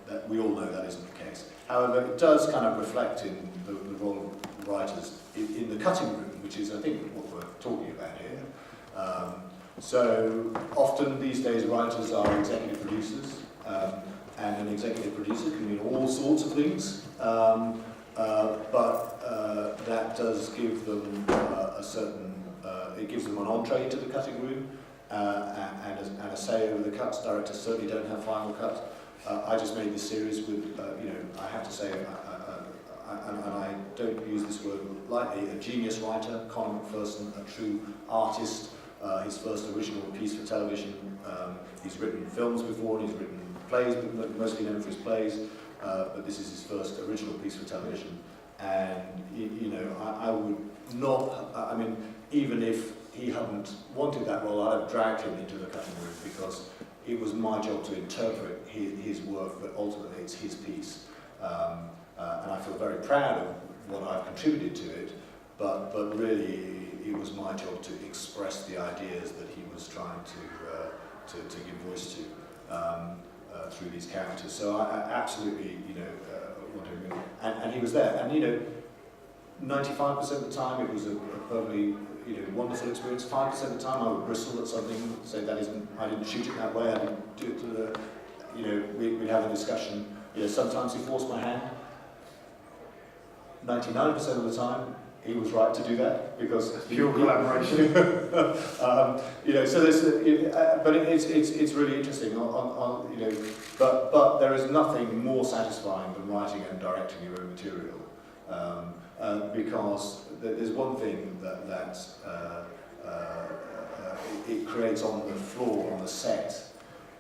that we all know that isn't the case. However, it does kind of reflect in the role of writers in the cutting room, which is, I think, what we're talking about here. So often these days writers are executive producers, and an executive producer can mean all sorts of things, but that does give them it gives them an entree to the cutting room and a say over the cuts. Directors certainly don't have final cut. I just made this series with, you know, I have to say, and I don't use this word lightly, a genius writer, Conor McPherson, a true artist. His first original piece for television. He's written films before, and he's written plays, but mostly known for his plays. But this is his first original piece for television. And you know, I would not. I mean, even if he hadn't wanted that role, I'd have dragged him into the cutting room because it was my job to interpret his work, but ultimately it's his piece. And I feel very proud of what I've contributed to it. But really, it was my job to express the ideas that he was trying to give voice to through these characters. So I absolutely, you know, want to, and he was there. And you know, 95% of the time it was a perfectly, you know, wonderful experience. 5% of the time I would bristle at something, say that isn't, I didn't shoot it that way, I didn't do it to the, you know, we'd have a discussion. You know, sometimes he forced my hand. 99% of the time, he was right to do that because
pure collaboration.
You know, so there's, but it's really interesting. You know, but there is nothing more satisfying than writing and directing your own material, because there's one thing that it creates on the floor, on the set.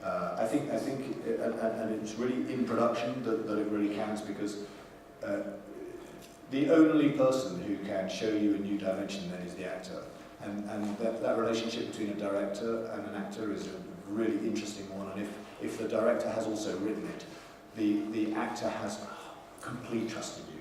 I think, and it's really in production that it really counts because. The only person who can show you a new dimension then is the actor. And that relationship between a director and an actor is a really interesting one, and if the director has also written it, the actor has complete trust in you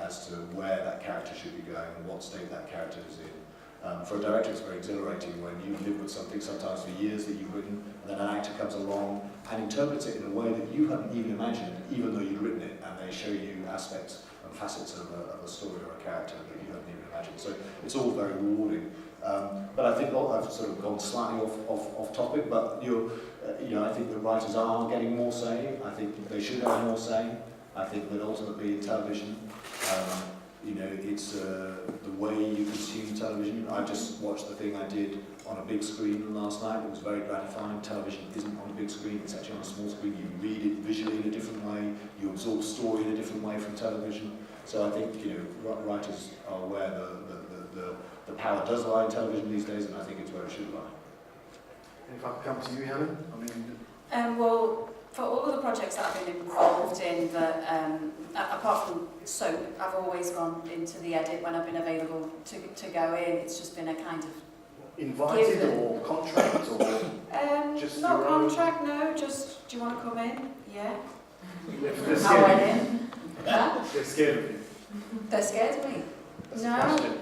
as to where that character should be going and what state that character is in. For a director, it's very exhilarating when you live with something sometimes for years that you've written, and then an actor comes along and interprets it in a way that you hadn't even imagined, even though you'd written it, and they show you aspects and facets of a story or a character that you hadn't even imagined. So it's all very rewarding. But I think I've sort of gone slightly off topic, but I think the writers are getting more say. I think they should have more say. I think that ultimately in television, it's the way you consume television. I just watched the thing I did on a big screen last night. It was very gratifying. Television isn't on a big screen, it's actually on a small screen. You read it visually in a different way, you absorb story in a different way from television. So I think writers are aware the power does lie in television these days, and I think it's where it should lie.
And if I could come to you, Helen,
Well, for all of the projects that I've been involved in, apart from soap, I've always gone into the edit when I've been available to go in. It's just been a kind of
invited
given.
or contract or just
not
your own?
contract, no. Just do you want to come in? Yeah.
They're
I went
scared.
in. Huh?
They're scared of you.
They're scared of me.
That's
No.
the question.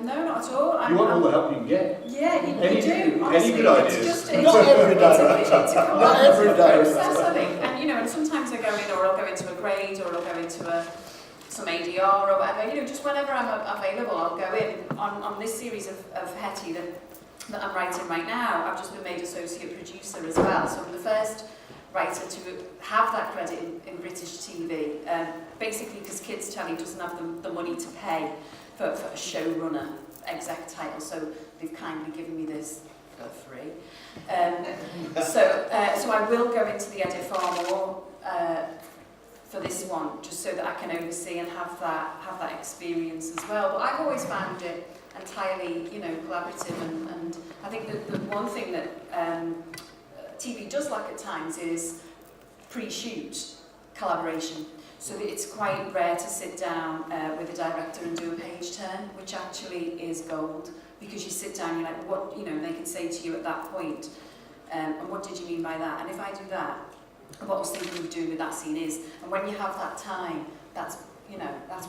No, not at all.
You want all the help you can get.
Yeah, you
Any
do. Honestly,
good ideas?
It's just,
Not every director.
It's a
Not every director.
process, I think. And sometimes I go in, or I'll go into a grade, or I'll go into some ADR or whatever. Just whenever I'm available, I'll go in. On this series of Hetty that I'm writing right now, I've just been made associate producer as well. So I'm the first writer to have that credit in British TV. Basically, because Kids Telly doesn't have the money to pay for a showrunner exec title, so they've kindly given me this for free. So I will go into the edit far more for this one, just so that I can oversee and have that experience as well. But I've always found it entirely, collaborative, and I think that the one thing that TV does lack at times is pre-shoot collaboration. So that it's quite rare to sit down with a director and do a page turn, which actually is gold, because you sit down, you're like, what, they can say to you at that point, and what did you mean by that? And if I do that, what I was thinking of doing with that scene is, and when you have that time, that's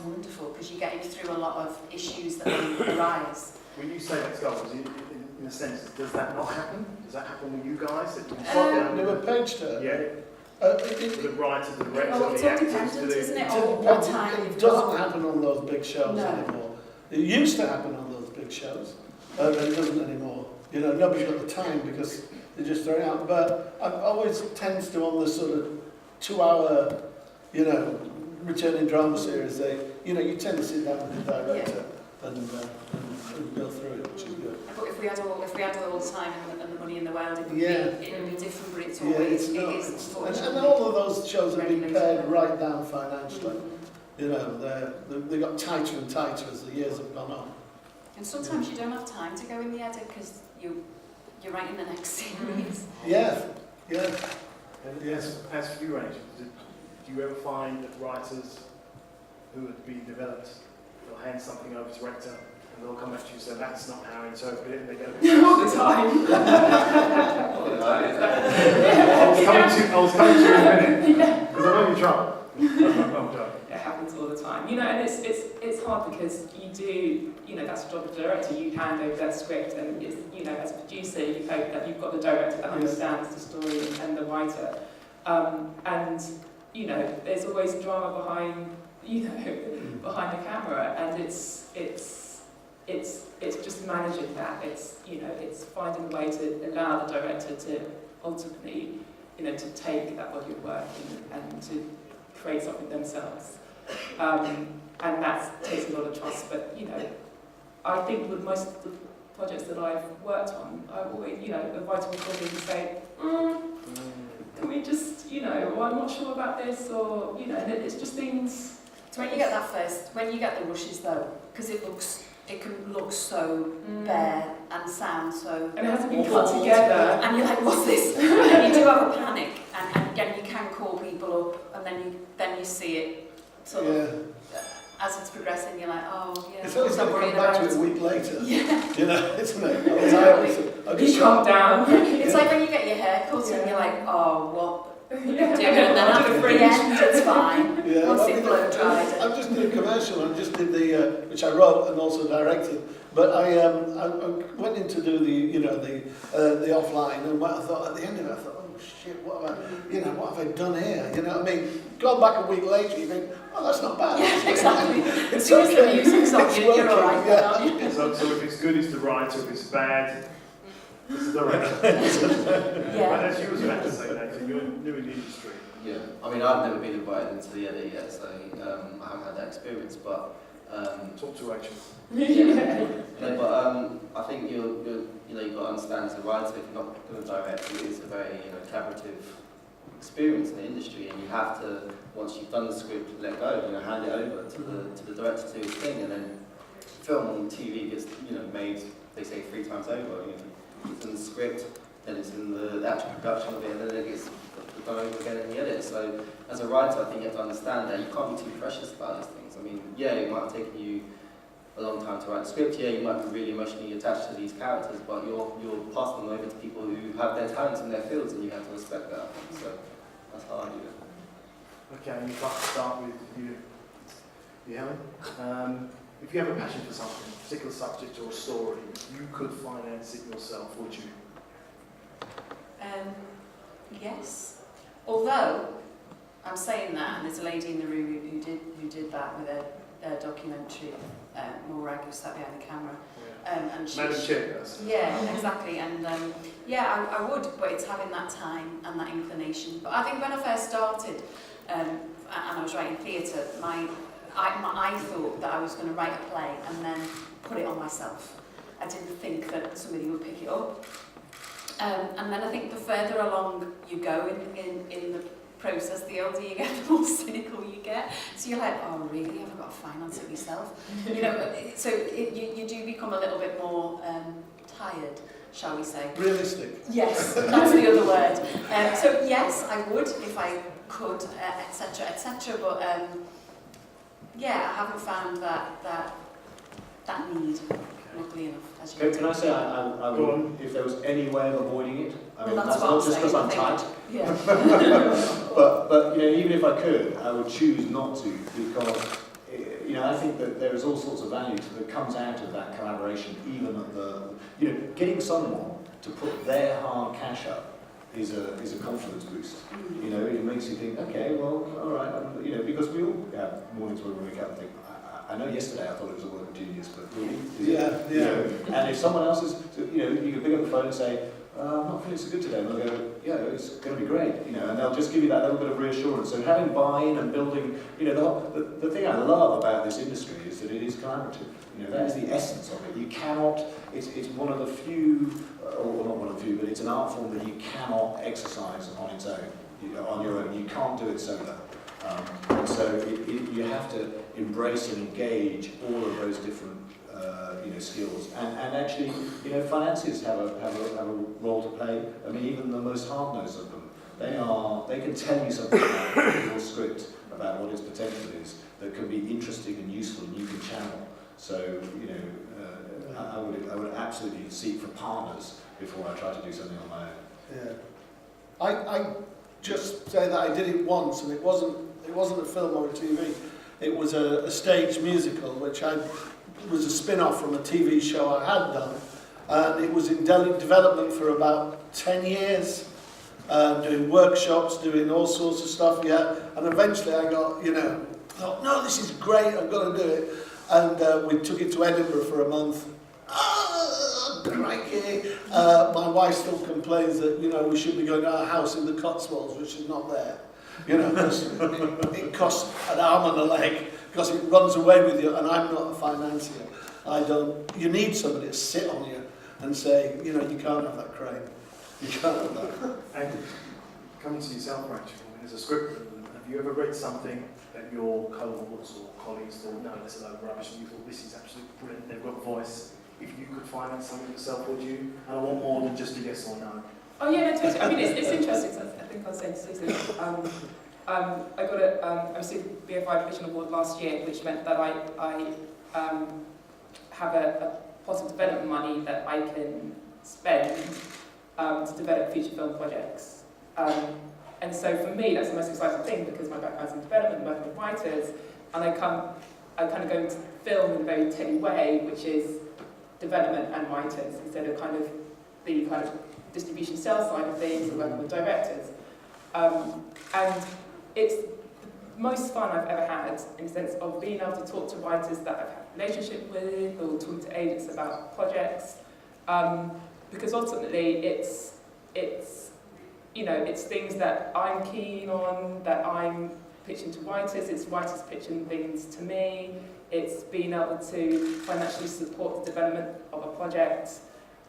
wonderful, because you're getting through a lot of issues that arise.
When you say that's gold, in a sense, does that not happen? Does that happen with you guys? That you sit
Do
down?
a page turn?
Yeah.
It
The writer, the director,
Oh, it's
the
all
actors,
dependent, isn't it?
It
Or what
depends.
time
It
you've
doesn't
got.
happen on those big shows
No.
anymore. It used to happen on those big shows, but it doesn't anymore. Nobody's got the time because they just throw it out. But I always tends to, on the sort of 2-hour, returning drama series, you tend to sit down with the director and go through it, which is good.
But if we had all the time and the money in the world, it would be different. But it's
Yeah,
always
it's not.
it is. Unfortunately.
And all of those shows have been
regulated.
pared right down financially. They got tighter and tighter as the years have gone on.
And sometimes you don't have time to go in the edit because you're writing the next series.
Yeah.
And yes, as for you, Rachel, do you ever find that writers who would be developed, they'll hand something over to director and they'll come back to you and say, that's not how I interpret it, and they go,
All the time.
All the time, is that?
I was coming to you in a minute, because I know you're drunk. I'm drunk.
It happens all the time, and it's hard because you do, that's the job of the director. You hand over that script, and it's, as a producer, you hope that you've got the director that understands the story and the writer, and there's always drama behind, behind the camera, and it's just managing that. It's finding a way to allow the director to ultimately, to take that body of work and to create something themselves. And that takes a lot of trust, but I think with most of the projects that I've worked on, I've always, the writer will call me and say, can we just, well, I'm not sure about this, or, and it's just things.
So when you get the rushes though, because it can look so bare and sound so
And it has to be cut
awful,
together.
and you're like, what's this? And you do have a panic, and again you can call people up, and then you see it sort of as it's progressing, you're like, oh, yeah.
It's always
stop
going to
worrying
come back
about
to it a week later.
Yeah.
You know, isn't it? I
You calm down.
It's like when you get your hair cut and you're like, oh, what?
Yeah.
Do it, and then after the end, it's fine.
Yeah,
Once
I
it
mean,
blow dried.
I just did a commercial. I just did the which I wrote and also directed. But I went in to do the offline, and I thought at the end of it, I thought, oh shit, what have I done here? You know what I mean? Going back a week later, you think, oh, that's not bad.
Yeah, exactly.
It's
As soon as the
okay.
music's on,
It's
you're
working,
all right.
yeah.
Aren't you?
So if it's good, it's the writer. If it's bad, it's the director.
Yeah.
But as you was about to say, Nathan, you're new in the industry.
Yeah, I mean, I've never been invited into the edit yet, so I haven't had that experience. But
Talk to Rachel.
no, but I think you've got to understand as a writer, if you're not going to direct, it is a very collaborative experience in the industry, and you have to, once you've done the script, let go, hand it over to the director to do his thing, and then film on TV gets made, they say 3 times over. It's in the script, then it's in the actual production of it, and then it gets done over again in the edit. So as a writer, I think you have to understand that you can't be too precious about these things. I mean, yeah, it might have taken you a long time to write the script, yeah, you might be really emotionally attached to these characters, but you're passing them over to people who have their talents in their fields, and you have to respect that. So that's how I do it.
Okay, and you'd like to start with you Helen. If you have a passion for something, a particular subject or a story, you could finance it yourself, would you?
Yes. Although I'm saying that, and there's a lady in the room who did that with a documentary. Morag, who sat behind the camera, and she.
Madam Chairperson.
Yeah, exactly, and yeah, I would, but it's having that time and that inclination. But I think when I first started, and I was writing theatre, I thought that I was going to write a play and then put it on myself. I didn't think that somebody would pick it up. And then I think the further along you go in the process, the older you get, the more cynical you get. So you're like, oh really, I've got to finance it myself. So you do become a little bit more tired, shall we say.
Realistic.
Yes, that's the other word. So yes, I would if I could, etc., etc. But yeah, I haven't found that need. Luckily enough, as you
Can I say I would, if there was any way of avoiding it? I mean,
Well,
that's
that's
not
what
just because I'm
I'm
tight.
Yeah.
But even if I could, I would choose not to, because I think that there is all sorts of value that comes out of that collaboration. Even at the getting someone to put their hard cash up is a confidence boost. It makes you think, okay, well, all right, because we all have mornings where we wake up and think, I know yesterday I thought it was a work of genius, but really, and if someone else is, you can pick up the phone and say, I'm not feeling so good today, and they'll go, yeah, it's going to be great, and they'll just give you that little bit of reassurance. So having buy-in and building, the thing I love about this industry is that it is collaborative. That is the essence of it. You cannot, it's one of the few, or not one of the few, but it's an art form that you cannot exercise on its own, on your own. You can't do it solo. And so you have to embrace and engage all of those different skills, and actually finances have a role to play. I mean, even the most hard-nosed of them, they can tell you something about your script, about what its potential is, that can be interesting and useful, and you can channel. So I would absolutely seek for partners before I try to do something on my own.
Yeah. I just say that I did it once, and it wasn't a film or a TV. It was a stage musical, which was a spin-off from a TV show I had done, and it was in development for about 10 years, doing workshops, doing all sorts of stuff, and eventually I got, thought, no, this is great, I've got to do it, and we took it to Edinburgh for a month. Crikey! My wife still complains that, we should be going to our house in the Cotswolds, which is not there. Because it costs an arm and a leg, because it runs away with you, and I'm not a financier. You need somebody to sit on you and say, you can't have that crane. You can't have that.
And coming to yourself, Rachel, as a script, have you ever read something that your cohorts or colleagues thought, no, that's a load of rubbish, and you thought, this is absolutely brilliant, they've got voice. If you could finance something yourself, would you? And I want more than just a yes or no.
Oh yeah, no, totally. I mean, it's interesting. So I think I was saying to Susan, I got I received a BFI Vision Award last year, which meant that I have a pot of development money that I can spend to develop feature film projects. And so for me, that's the most exciting thing, because my background's in development, working with writers, and I kind of go into film in a very Teddy way, which is development and writers, instead of the kind of distribution sales side of things, and working with directors. And it's the most fun I've ever had, in the sense of being able to talk to writers that I've had a relationship with, or talking to agents about projects, because ultimately it's things that I'm keen on, that I'm pitching to writers, it's writers pitching things to me, it's being able to financially support the development of a project,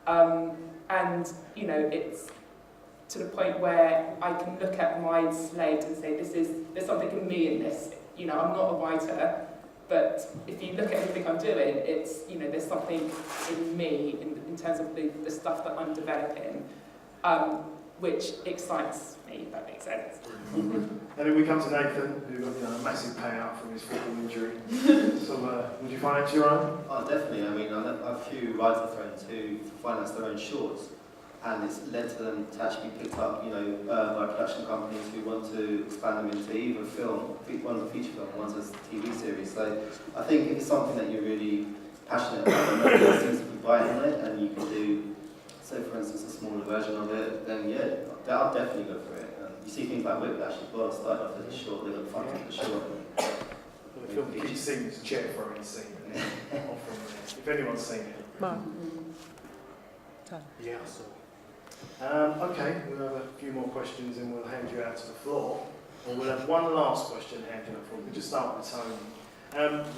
and it's to the point where I can look at my slate and say, there's something in me in this. I'm not a writer, but if you look at everything I'm doing, it's, there's something in me in terms of the stuff that I'm developing, which excites me, if that makes sense.
And then we come to Nathan, who got a massive payout from his football injury. So would you finance your own?
Oh, definitely. I mean, I have a few writer friends who finance their own shorts, and it's led to them to actually be picked up, by production companies who want to expand them into either film, one's a feature film, one's a TV series. So I think if it's something that you're really passionate about, and there seems to be writing on it, and you can do, say for instance, a smaller version of it, then yeah, I'll definitely go for it. You see things like Whiplash as well, started off as a short, they look fun as a short.
The film Keith Sing's chair throwing scene. If anyone's seen it. Yeah, I saw it. Okay, we'll have a few more questions and we'll hand you out to the floor. Or we'll have one last question handed up for you. We'll just start with Tony.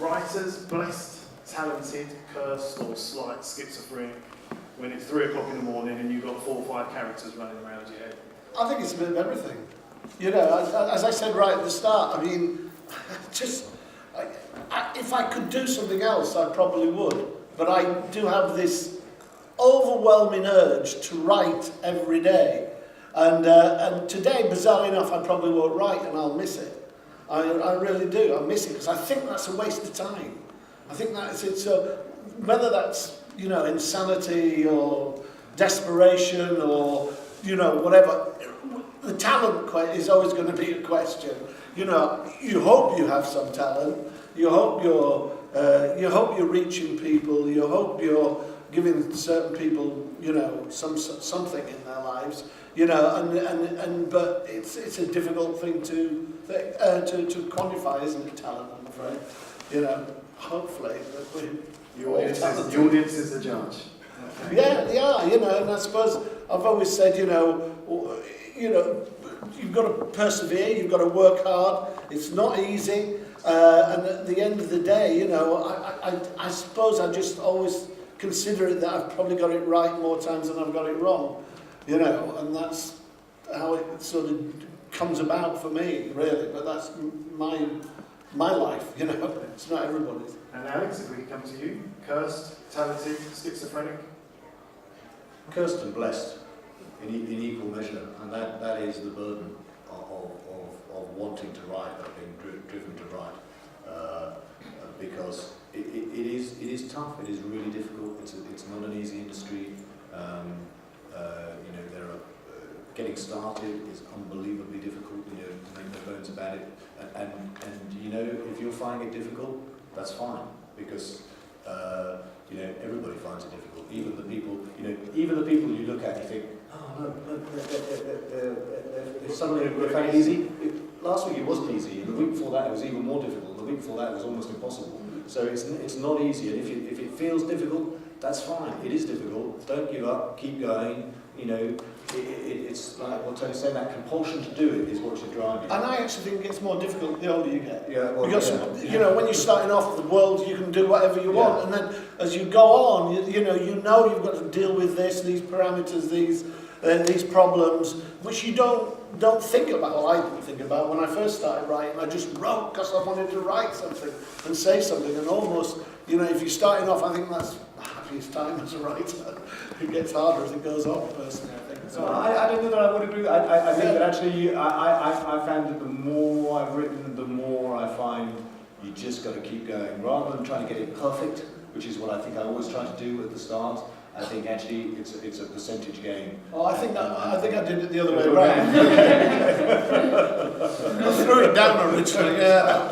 Writers, blessed, talented, cursed or slight schizophrenic when it's 3 o'clock in the morning and you've got 4 or 5 characters running around your head?
I think it's a bit of everything. As I said right at the start, I mean, if I could do something else, I probably would. But I do have this overwhelming urge to write every day. And today, bizarrely enough, I probably won't write and I'll miss it. I really do. I'll miss it because I think that's a waste of time. I think that's it. So whether that's, insanity or desperation or, whatever, the talent is always going to be a question. You hope you have some talent. You hope you're reaching people. You hope you're giving certain people, something in their lives. But it's a difficult thing to quantify, isn't it? Talent, I'm afraid. Hopefully,
The audience is the judge. Okay.
Yeah, they are. And I suppose I've always said, you've got to persevere, you've got to work hard. It's not easy, and at the end of the day, I suppose I just always consider it that I've probably got it right more times than I've got it wrong, and that's how it sort of comes about for me, really. But that's my life, It's not everybody's.
And Alex, if we could come to you, cursed, talented, schizophrenic?
Cursed and blessed in equal measure, and that is the burden of wanting to write, of being driven to write, because it is tough. It is really difficult. It's not an easy industry. There are getting started is unbelievably difficult. To make no bones about it. And if you're finding it difficult, that's fine, because everybody finds it difficult. Even the people you look at and you think, oh no, suddenly they found it easy. Last week it wasn't easy, and the week before that it was even more difficult. The week before that it was almost impossible. So it's not easy, and if it feels difficult, that's fine. It is difficult. Don't give up. Keep going. It's like what Tony's saying. That compulsion to do it is what should drive you.
And I actually think it gets more difficult the older you get.
Yeah, well,
because when you're starting off the world, you can do whatever you want, and then as you go on, you've got to deal with these parameters, these problems, which you don't think about. Well, I didn't think about when I first started writing. I just wrote because I wanted to write something and say something, and almost, if you're starting off, I think that's the happiest time as a writer. It gets harder as it goes on, personally, I think.
So I don't know that I would agree. I think that actually, I found that the more I've written, the more I find you just got to keep going. Rather than trying to get it perfect, which is what I think I always try to do at the start, I think actually it's a percentage game.
Oh, I think I did it the other way around. I threw it down originally. Yeah.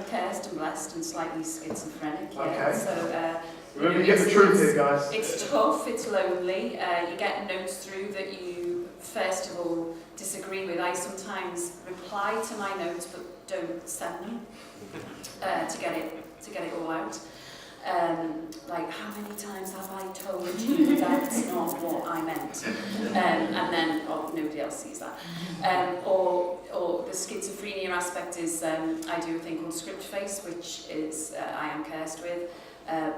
Cursed and blessed and slightly schizophrenic. Yeah.
Okay.
So.
Remember, you get the truth here, guys.
It's tough, it's lonely, you get notes through that you, first of all, disagree with. I sometimes reply to my notes but don't send them to get it all out. Like, how many times have I told you that's not what I meant? And then, nobody else sees that. Or the schizophrenia aspect is, I do a thing called script face, which is, I am cursed with.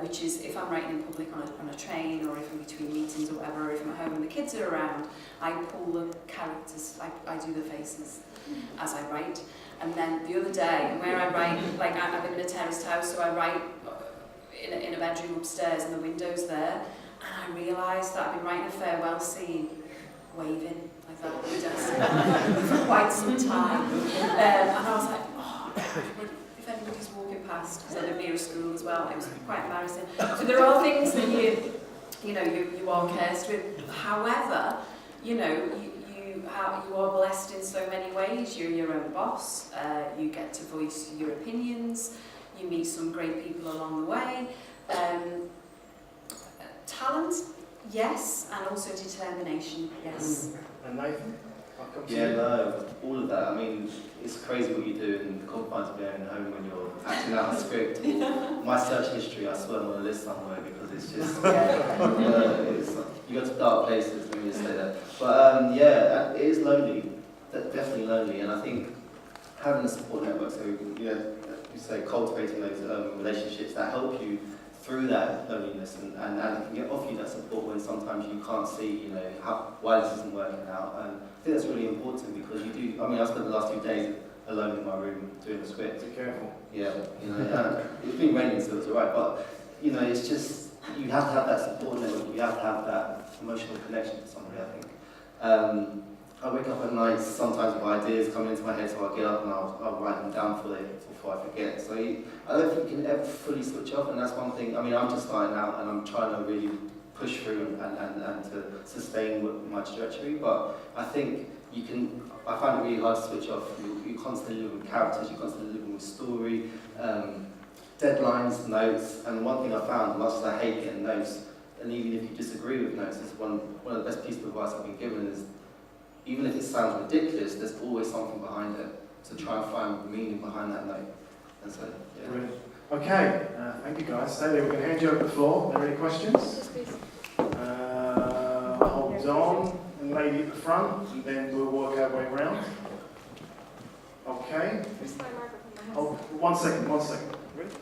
Which is if I'm writing in public on a train, or if I'm between meetings or whatever, or if I'm at home and the kids are around, I pull the characters, I do the faces as I write. And then the other day, where I write, like I live in a terraced house, so I write in a bedroom upstairs and the window's there, and I realised that I've been writing a farewell scene, waving like that at the desk for quite some time. And I was like, if anybody's walking past, because I live near a school as well, it was quite embarrassing. So there are things that you are cursed with. However, you are blessed in so many ways. You're your own boss. You get to voice your opinions. You meet some great people along the way. Talent, yes, and also determination, yes.
And Nathan, I'll come to
Yeah,
you.
no, all of that. I mean, it's crazy what you do in the confines of your own home when you're acting out a script. Or my search history, I swear I'm on a list somewhere because it's just, you go to dark places, let me just say that. But yeah, it is lonely, definitely lonely, and I think having a support network, so you say cultivating those relationships that help you through that loneliness and can get off you that support when sometimes you can't see, why this isn't working out. And I think that's really important because you do. I mean, I spent the last 2 days alone in my room doing the script.
Be careful.
Yeah, it's been raining, so it's alright. But it's just you have to have that support network. You have to have that emotional connection to somebody. I think. I wake up at night sometimes with ideas coming into my head, so I'll get up and I'll write them down before I forget. So I don't think you can ever fully switch off, and that's one thing. I mean, I'm just starting out and I'm trying to really push through and to sustain my trajectory, but I think you can. I find it really hard to switch off. You're constantly living with characters, you're constantly living with story, deadlines, notes, and one thing I found, much as I hate getting notes, and even if you disagree with notes, is one of the best pieces of advice I've been given is, even if it sounds ridiculous, there's always something behind it. So try and find meaning behind that note. And so, yeah.
Brilliant. Okay, thank you guys. Stay there. We're going to hand you over the floor. Are there any questions?
Yes, please.
Hold on. And lady at the front, and then we'll work our way around. Okay. Oh, 1 second. Ready?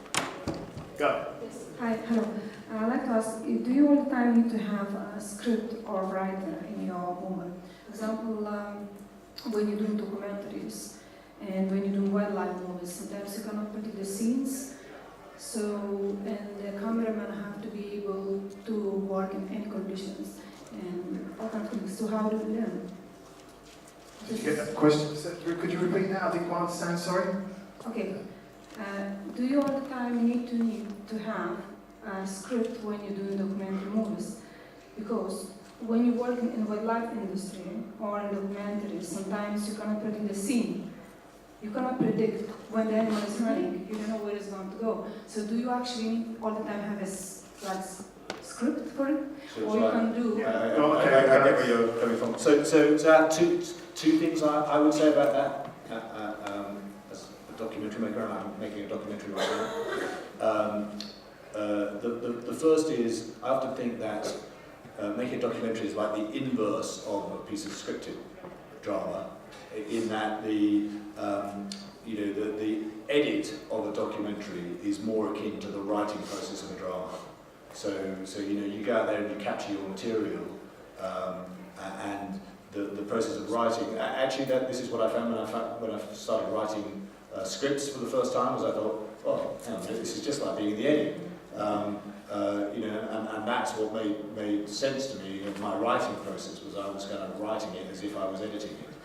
Go.
Yes. Hi, hello. I'd like to ask, do you all the time need to have a script or writer in your movie? For example, when you're doing documentaries and when you're doing wildlife movies, sometimes you cannot put in the scenes. So, and the cameraman have to be able to work in any conditions and all kinds of things. So how do we learn?
Did you get that question? Could you repeat that? I didn't quite understand, sorry.
Okay. Do you all the time need to have a script when you're doing documentary movies? Because when you work in the wildlife industry or in documentaries, sometimes you cannot predict the scene. You cannot predict when the animal is running. You don't know where it's going to go. So do you actually need all the time have a script for it? Or you can do...
Yeah.
I get where you're coming from. So two things I would say about that. As a documentary maker, and I'm making a documentary right now. The first is, I often think that making a documentary is like the inverse of a piece of scripted drama, in that the edit of a documentary is more akin to the writing process of a drama. So you go out there and you capture your material, and the process of writing. Actually, this is what I found when I started writing scripts for the first time. Was I thought, oh, hang on, this is just like being in the edit. And that's what made sense to me of my writing process, was I was kind of writing it as if I was editing it.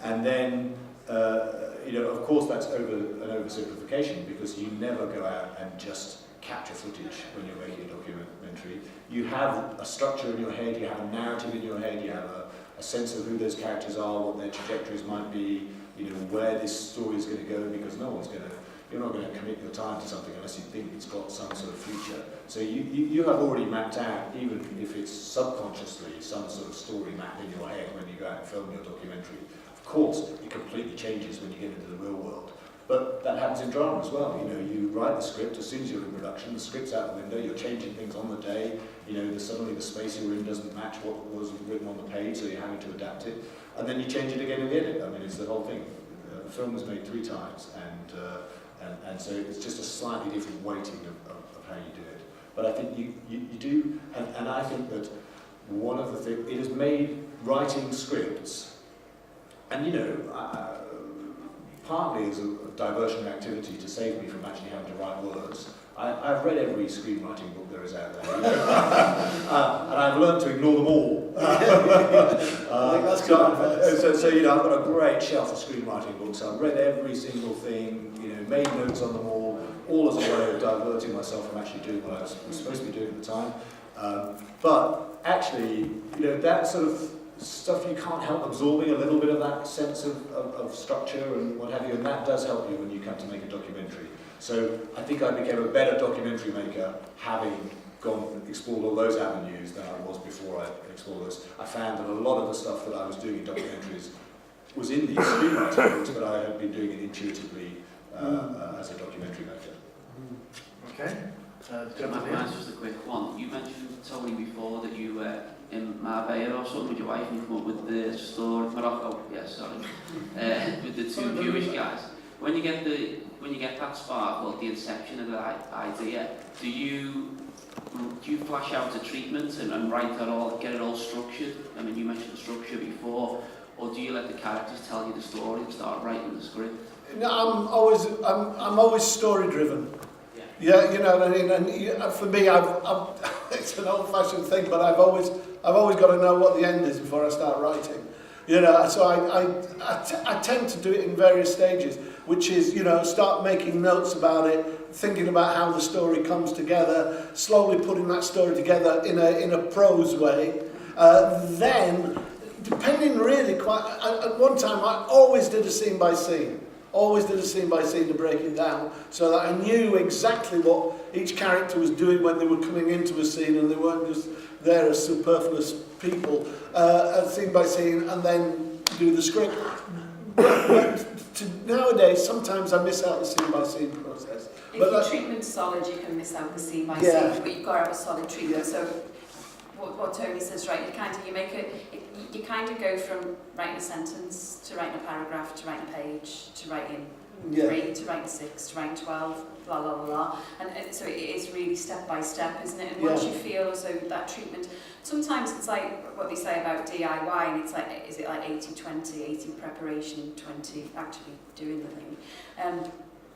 And then, of course that's an oversimplification, because you never go out and just capture footage when you're making a documentary. You have a structure in your head, you have a narrative in your head, you have a sense of who those characters are, what their trajectories might be, where this story is going to go, because you're not going to commit your time to something unless you think it's got some sort of future. So you have already mapped out, even if it's subconsciously, some sort of story map in your head when you go out and film your documentary. Of course, it completely changes when you get into the real world. But that happens in drama as well. You write the script as soon as you're in production, the script's out the window, you're changing things on the day, suddenly the space you're in doesn't match what was written on the page, so you're having to adapt it. And then you change it again in the edit. I mean, it's the whole thing. The film was made 3 times, and so it's just a slightly different weighting of how you do it. But I think you do, and I think that one of the things, it has made writing scripts, and partly as a diversion activity to save me from actually having to write words. I've read every screenwriting book there is out there, and I've learned to ignore them all.
I think that's good advice.
So I've got a great shelf of screenwriting books. I've read every single thing, made notes on them all as a way of diverting myself from actually doing what I was supposed to be doing at the time. But actually, that sort of stuff, you can't help absorbing a little bit of that sense of structure and what have you, and that does help you when you come to make a documentary. So I think I became a better documentary maker having explored all those avenues than I was before I explored those. I found that a lot of the stuff that I was doing in documentaries was in these screenwriting books, but I had been doing it intuitively as a documentary maker.
Okay.
Just a quick one. You mentioned, Tony, before that you were in Marbella or something with your wife and you come up with the story, Morocco, with the 2 Jewish guys. When you get that spark, or the inception of that idea, do you flash out a treatment and write that all, get it all structured? I mean, you mentioned structure before, or do you let the characters tell you the story and start writing the script?
No, I'm always story driven. Yeah, what I mean. And for me, it's an old-fashioned thing, but I've always got to know what the end is before I start writing. So I tend to do it in various stages, which is start making notes about it, thinking about how the story comes together, slowly putting that story together in a prose way. Then, depending really at one time, I always did a scene by scene. Always did a scene by scene to break it down, so that I knew exactly what each character was doing when they were coming into a scene, and they weren't just there as superfluous people, scene by scene, and then do the script. But nowadays, sometimes I miss out the scene by scene process.
If your treatment's solid, you can miss out the scene by scene, but you've got to have a solid treatment. So what Tony says, right? You kind of go from writing a sentence to writing a paragraph to writing a page to writing 3 to writing 6 to writing 12, blah blah blah. And so it is really step by step, isn't it? And once you feel as though that treatment, sometimes it's like what we say about DIY, and it's like, is it like 80-20, 80 preparation, 20 actually doing the thing?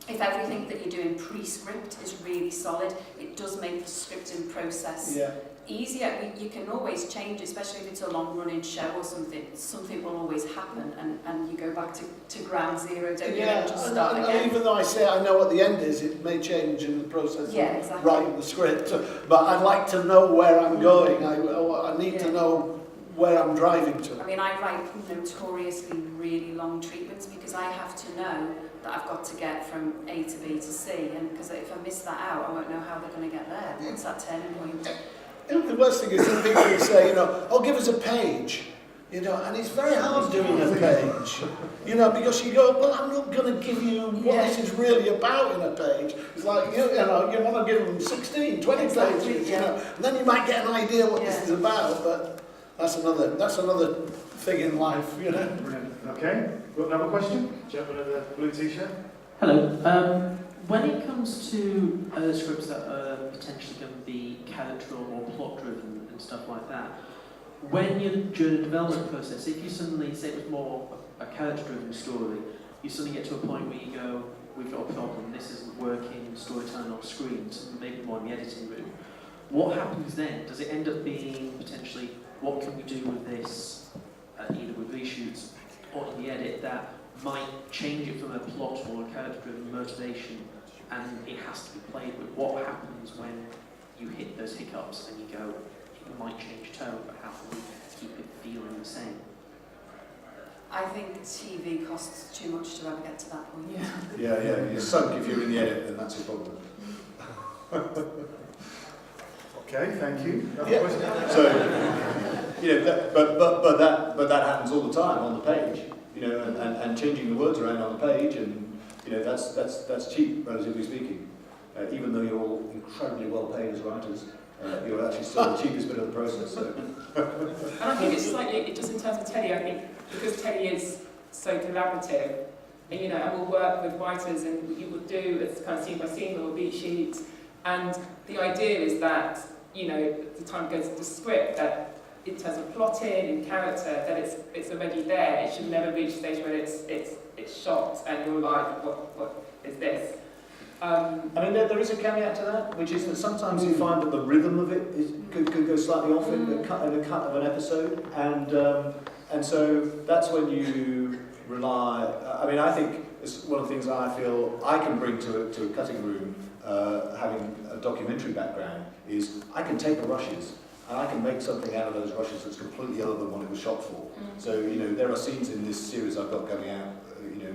If everything that you're doing pre-script is really solid, it does make the scripting process easier. You can always change, especially if it's a long-running show or something. Something will always happen, and you go back to ground zero, don't you? And just start again.
And even though I say I know what the end is, it may change in the process of writing the script. But I'd like to know where I'm going. I need to know where I'm driving to.
I mean, I write notoriously really long treatments because I have to know that I've got to get from A to B to C, and because if I miss that out, I won't know how they're going to get there. What's that turning point?
The worst thing is that people will say, oh, give us a page, and it's very hard doing a page, because you go, well, I'm not going to give you what this is really about in a page. It's like, you want to give them 16, 20 pages, and then you might get an idea what this is about, but that's another thing in life,
Brilliant. Okay, got another question? Gentleman in the blue t-shirt.
Hello. When it comes to scripts that are potentially going to be character or plot-driven and stuff like that, when you're during the development process, if you suddenly say it was more a character-driven story, you suddenly get to a point where you go, we've got a problem, this isn't working, storytelling on screen, so maybe more in the editing room. What happens then? Does it end up being potentially, what can we do with this, either with reshoots or in the edit, that might change it from a plot or a character-driven motivation, and it has to be played with? What happens when you hit those hiccups and you go, it might change tone, but how can we keep it feeling the same?
I think TV costs too much to ever get to that point.
Yeah, you're sunk if you're in the edit, then that's a problem.
Okay, thank you. Another
Yeah.
question?
So, you know, but that happens all the time on the page, you know, and changing the words around on the page, and you know, that's cheap, relatively speaking. Even though you're all incredibly well paid as writers, you're actually still the cheapest bit of the process. So.
And I think it's slightly, just in terms of telly, I think because telly is so collaborative, and you know, and we'll work with writers, and you will do it's kind of scene by scene or beat sheets, and the idea is that, you know, the time goes to the script, that in terms of plotting and character, that it's already there. It should never reach a stage where it's shot and you're like, what is this?
I mean, there is a caveat to that, which is that sometimes you find that the rhythm of it could go slightly off in a cut of an episode, and so that's when you rely. I mean, I think it's one of the things I feel I can bring to a cutting room, having a documentary background, is I can take the rushes and I can make something out of those rushes that's completely other than what it was shot for. So, you know, there are scenes in this series I've got going out, you know,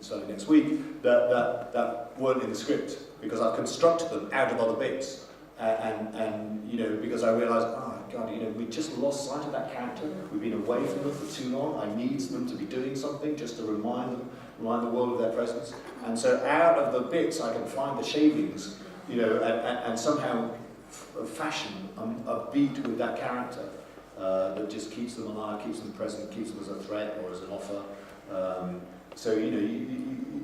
starting next week, that weren't in the script, because I've constructed them out of other bits. And you know, because I realised, oh God, you know, we just lost sight of that character. We've been away from them for too long. I need them to be doing something just to remind the world of their presence. And so out of the bits, I can find the shavings, you know, and somehow fashion a beat with that character that just keeps them alive, keeps them present, keeps them as a threat or as an offer. So, you know,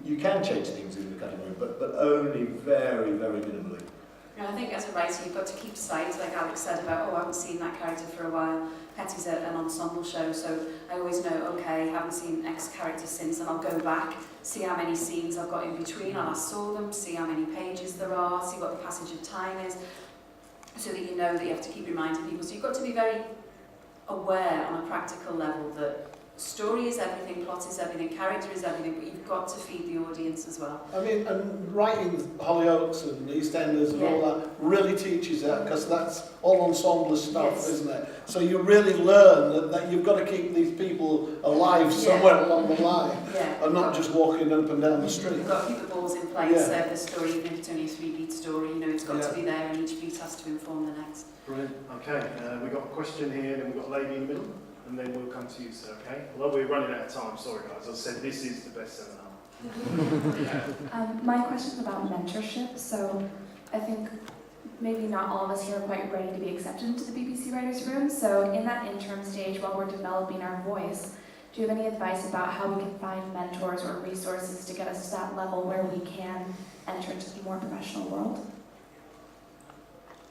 you can change things in the cutting room, but only very, very minimally.
And I think as a writer, you've got to keep sight, like Alex said about, oh, I haven't seen that character for a while. Petty's an ensemble show, so I always know, okay, haven't seen X character since, and I'll go back, see how many scenes I've got in between, and I saw them, see how many pages there are, see what the passage of time is, so that you know that you have to keep reminding people. So you've got to be very aware on a practical level that story is everything, plot is everything, character is everything, but you've got to feed the audience as well. I
mean, and writing Hollyoaks and EastEnders and all that really teaches that, because that's all ensemble stuff, isn't it? So you really learn that you've got to keep these people alive somewhere along the line, and not just walking up and down the street.
You've got to keep the balls in place, the story, even if it's only a 3-beat story, you know, it's got to be there, and each beat has to inform the next.
Brilliant. Okay, we've got a question here, and we've got a lady in the middle. And then we'll come to you, sir, okay? Although we're running out of time, sorry guys. I said this is the best seminar.
My question is about mentorship. So I think maybe not all of us here are quite ready to be accepted into the BBC Writers' Room. So in that interim stage, while we're developing our voice, do you have any advice about how we can find mentors or resources to get us to that level where we can enter into the more professional world?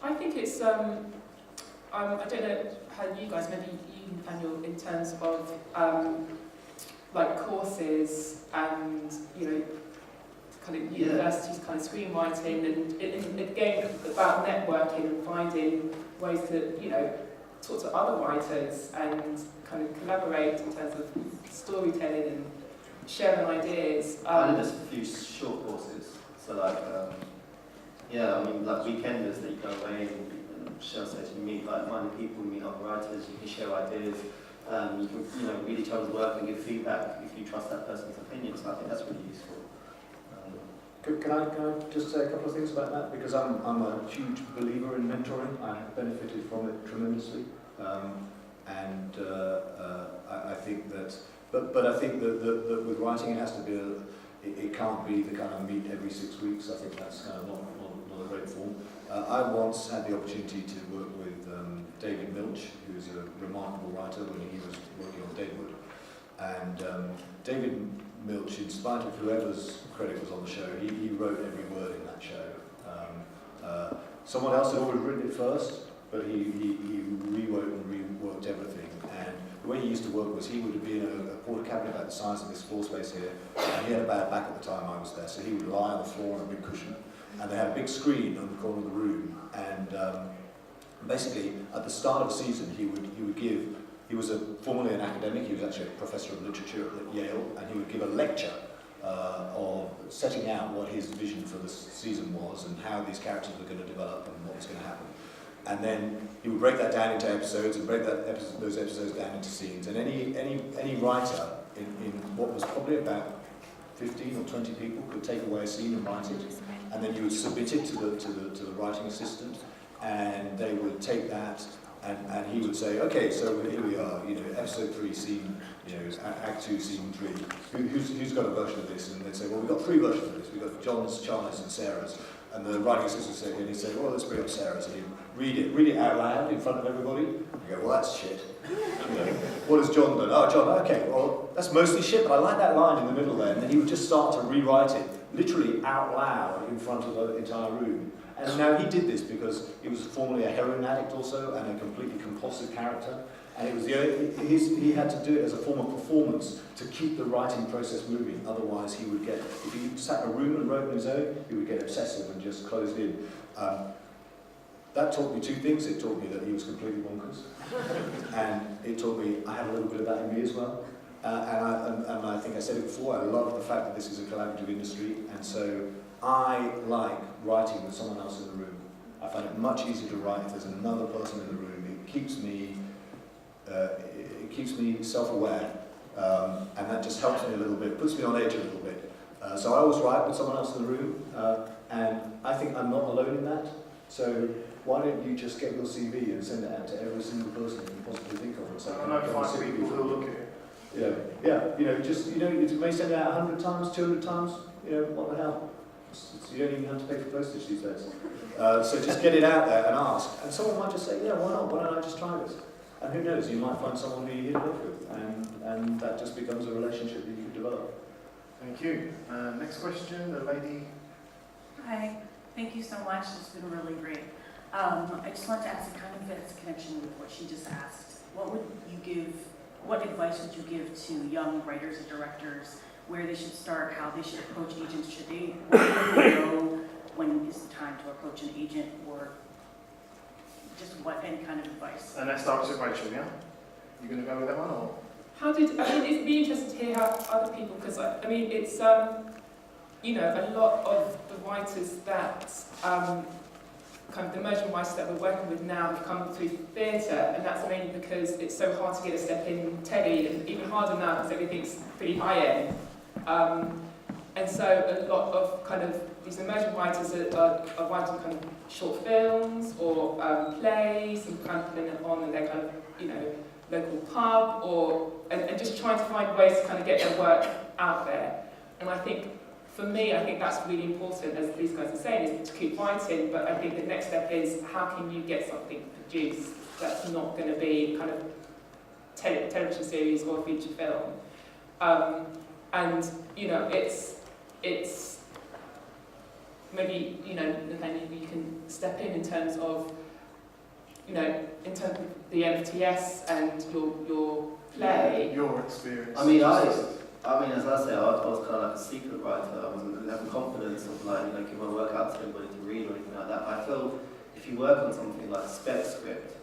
I think it's, I don't know how you guys, maybe you, Nathaniel, in terms of like courses and, you know, kind of universities, kind of screenwriting, and again about networking and finding ways to, you know, talk to other writers and kind of collaborate in terms of storytelling and sharing ideas.
I did just a few short courses, so like, I mean, like weekenders that you go away and share sessions, you meet like-minded people, meet other writers, you can share ideas, you can, you know, read each other's work and give feedback if you trust that person's opinion. So I think that's really useful.
Can I just say a couple of things about that? Because I'm a huge believer in mentoring. I have benefited from it tremendously, and I think that. But I think that with writing it has to be it can't be the kind of meet every 6 weeks. I think that's kind of not a great form. I once had the opportunity to work with David Milch, who's a remarkable writer when he was working on Deadwood. And David Milch, in spite of whoever's credit was on the show, he wrote every word in that show. Someone else had already written it first, but he rewrote and reworked everything. And the way he used to work was he would be in a porta cabinet about the size of this floor space here, and he had a bad back at the time I was there, so he would lie on the floor on a big cushion, and they had a big screen on the corner of the room, and basically at the start of the season he would give, he was formerly an academic, he was actually a professor of literature at Yale, and he would give a lecture of setting out what his vision for the season was and how these characters were going to develop and what was going to happen. And then he would break that down into episodes and break those episodes down into scenes. And any writer in what was probably about 15 or 20 people could take away a scene and write it. And then you would submit it to the writing assistant, and they would take that. And he would say, okay, so here we are, episode 3, scene, act 2, scene 3. Who's got a version of this? And they'd say, well, we've got 3 versions of this. We've got John's, Charlie's, and Sarah's. And the writing assistant would say, well, let's bring up Sarah's. And he'd read it out loud in front of everybody. You go, well, that's shit. What has John done? Oh, John, okay, well, that's mostly shit, but I like that line in the middle there. And then he would just start to rewrite it, literally out loud in front of the entire room. And now he did this because he was formerly a heroin addict also, and a completely compulsive character. And it was he had to do it as a form of performance to keep the writing process moving. Otherwise, he would get, if he sat in a room and wrote on his own, he would get obsessive and just closed in. That taught me 2 things. It taught me that he was completely bonkers, and it taught me I had a little bit of that in me as well. And I think I said it before. I love the fact that this is a collaborative industry, and so I like writing with someone else in the room. I find it much easier to write if there's another person in the room. It keeps me self-aware, and that just helps me a little bit, puts me on edge a little bit. So I always write with someone else in the room, and I think I'm not alone in that. So why don't you just get your CV and send it out to every single person you can possibly think of?
I know 5 people who will look at it.
You may send it out 100 times, 200 times, what the hell? You don't even have to pay for postage these days. So just get it out there and ask. And someone might just say, yeah, why not? Why don't I just try this? And who knows, you might find someone who you hit it off with, and that just becomes a relationship that you can develop.
Thank you. Next question, the lady.
Hi, thank you so much. It's been really great. I just wanted to ask a kind of a connection with what she just asked. What advice would you give to young writers and directors, where they should start, how they should approach agents? Should they know when is the time to approach an agent, or just any kind of advice?
And that starts with Rachel, yeah? You going to go with that one, or?
It'd be interesting to hear how other people, because it's a lot of the writers that kind of the emerging writers that we're working with now have come through theatre, and that's mainly because it's so hard to get a step in telly, and even harder now because everything's pretty high end. And so a lot of kind of these emerging writers are writing kind of short films or plays and kind of putting them on in their kind of local pub and just trying to find ways to kind of get their work out there. And I think for me, I think that's really important, as these guys are saying, is to keep writing, but I think the next step is how can you get something produced that's not going to be kind of television series or feature film. And it's maybe Nathaniel, you can step in terms of in terms of the NFTS and your play.
Your experience.
I mean, as I say, I was kind of like a secret writer. I wasn't having confidence of give my work out to anybody to read or anything like that. But I feel if you work on something like spec script,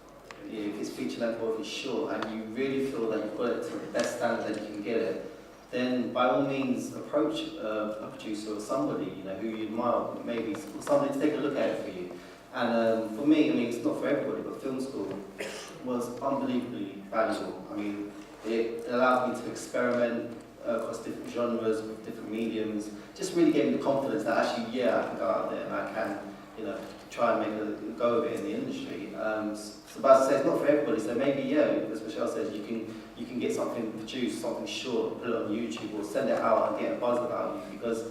if it's feature length or if it's short, and you really feel that you've got it to the best standard that you can get it, then by all means approach a producer or somebody who you admire, maybe somebody to take a look at it for you. And for me, it's not for everybody, but film school was unbelievably valuable. It allowed me to experiment across different genres, with different mediums, just really gave me the confidence that actually, I can go out there and I can, try and make a go of it in the industry. So as I say, it's not for everybody, so maybe, as Rachelle says, you can get something produced, something short, put it on YouTube or send it out and get a buzz about you, because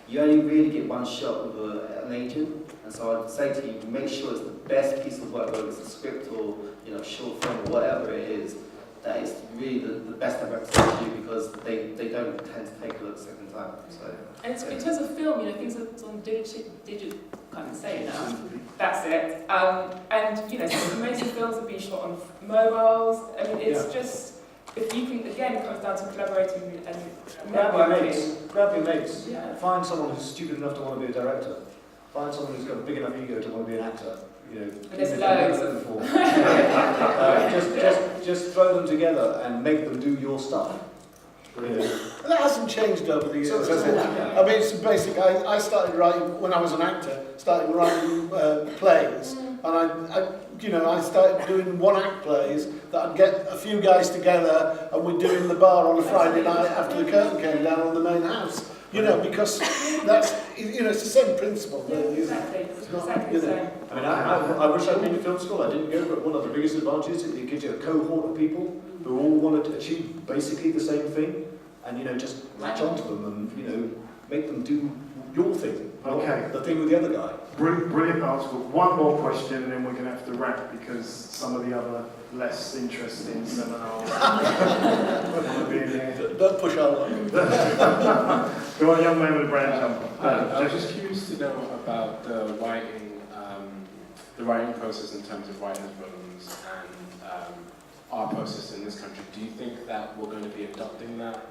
you only really get one shot with an agent. And so I'd say to you, make sure it's the best piece of work, whether it's a script or short film or whatever it is, that is really the best I've ever seen you, because they don't tend to take a look second time. So.
And in terms of film, things are on digital, can't say it now. That's it. And some amazing films have been shot on mobiles. It's just if you can, again, it comes down to collaborating and
Grab your
networking.
mates. Grab your mates.
Yeah.
Find someone who's stupid enough to want to be a director. Find someone who's got a big enough ego to want to be an actor. You know,
There's
keep it
loads.
for. Just throw them together and make them do your stuff.
That hasn't changed over the years,
So-
has it? I mean, it's basic. I started writing when I was an actor. Started writing plays, and I started doing one-act plays that I'd get a few guys together and we'd do in the bar on a Friday night after the curtain came down on the main house. You know, because that's it's the same principle, really, isn't it?
Exactly.
It's not,
Exactly
you
the
know.
same.
I mean, I wish I'd been to film school. I didn't go, but one of the biggest advantages is it gives you a cohort of people who all want to achieve basically the same thing, and just latch onto them and make them do your thing, not
Okay.
the thing with the other guy.
Brilliant answer. One more question and then we're going to have to wrap because some of the other less interesting seminars will be in here.
Don't push our luck.
Go on, young man with a brown jumper.
I was just curious to know about the writing process in terms of writers' rooms and our process in this country. Do you think that we're going to be adopting that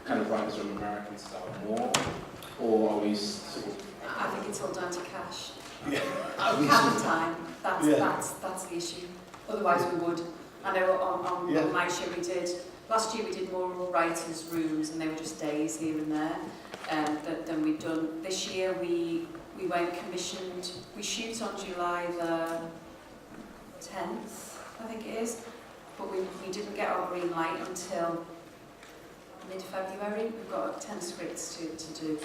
kind of writers' room American style more, or are we sort of...
I think it's all down to cash.
Yeah.
Cash and time.
Yeah.
That's the issue. Otherwise we would. I know on my show last year we did more writers' rooms and they were just days here and there than we've done. This year we went commissioned, we shoot on July the 10th, I think it is, but we didn't get our green light until mid-February. We've got 10 scripts to do.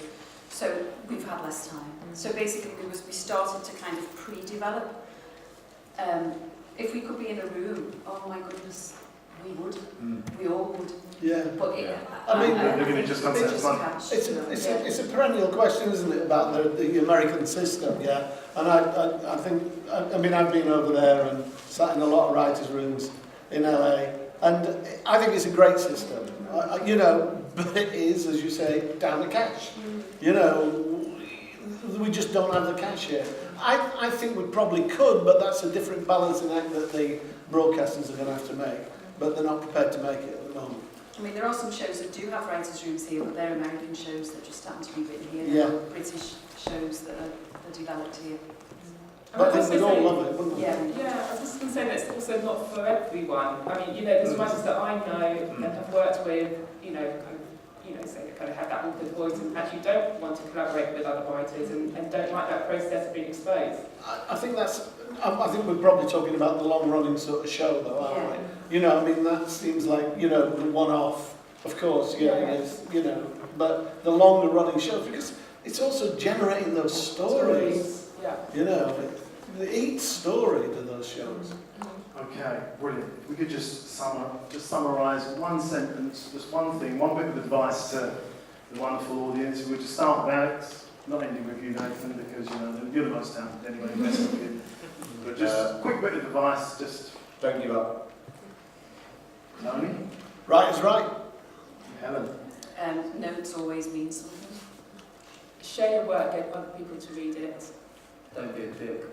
So we've had less time. So basically we started to kind of pre-develop. If we could be in a room, oh my goodness, we would. We all would.
Yeah.
But
I mean,
they're going to just come to
cash.
It's a perennial question, isn't it, about the American system, yeah? And I think, I mean, I've been over there and sat in a lot of writers' rooms in LA, and I think it's a great system, but it is, as you say, down to cash. We just don't have the cash here. I think we probably could, but that's a different balancing act that the broadcasters are going to have to make, but they're not prepared to make it at the moment.
I mean, there are some shows that do have writers' rooms here, but they're American shows that just happen to be written here.
Yeah.
They're not British shows that are developed here.
But I think we'd all love it, wouldn't we?
Yeah, I was just going to say that it's also not for everyone. I mean, there's writers that I know and have worked with, say they kind of have that awkward voice and actually don't want to collaborate with other writers and don't like that process of being exposed.
I think we're probably talking about the long-running sort of show, though, aren't we? I mean, that seems like, the one-off, of course, but the longer-running shows, because it's also generating those stories.
Yeah.
It eats story to those shows.
Okay, brilliant. If we could just summarise one sentence, just one thing, one bit of advice to the wonderful audience. We'll just start with Alex, not ending with you, Nathan, because you're the most talented anyway, best of you. But just a quick bit of advice, just
don't give up.
Tony?
Right is right.
Helen?
Notes always mean something.
Share your work, get other people to read it.
Don't be a dick.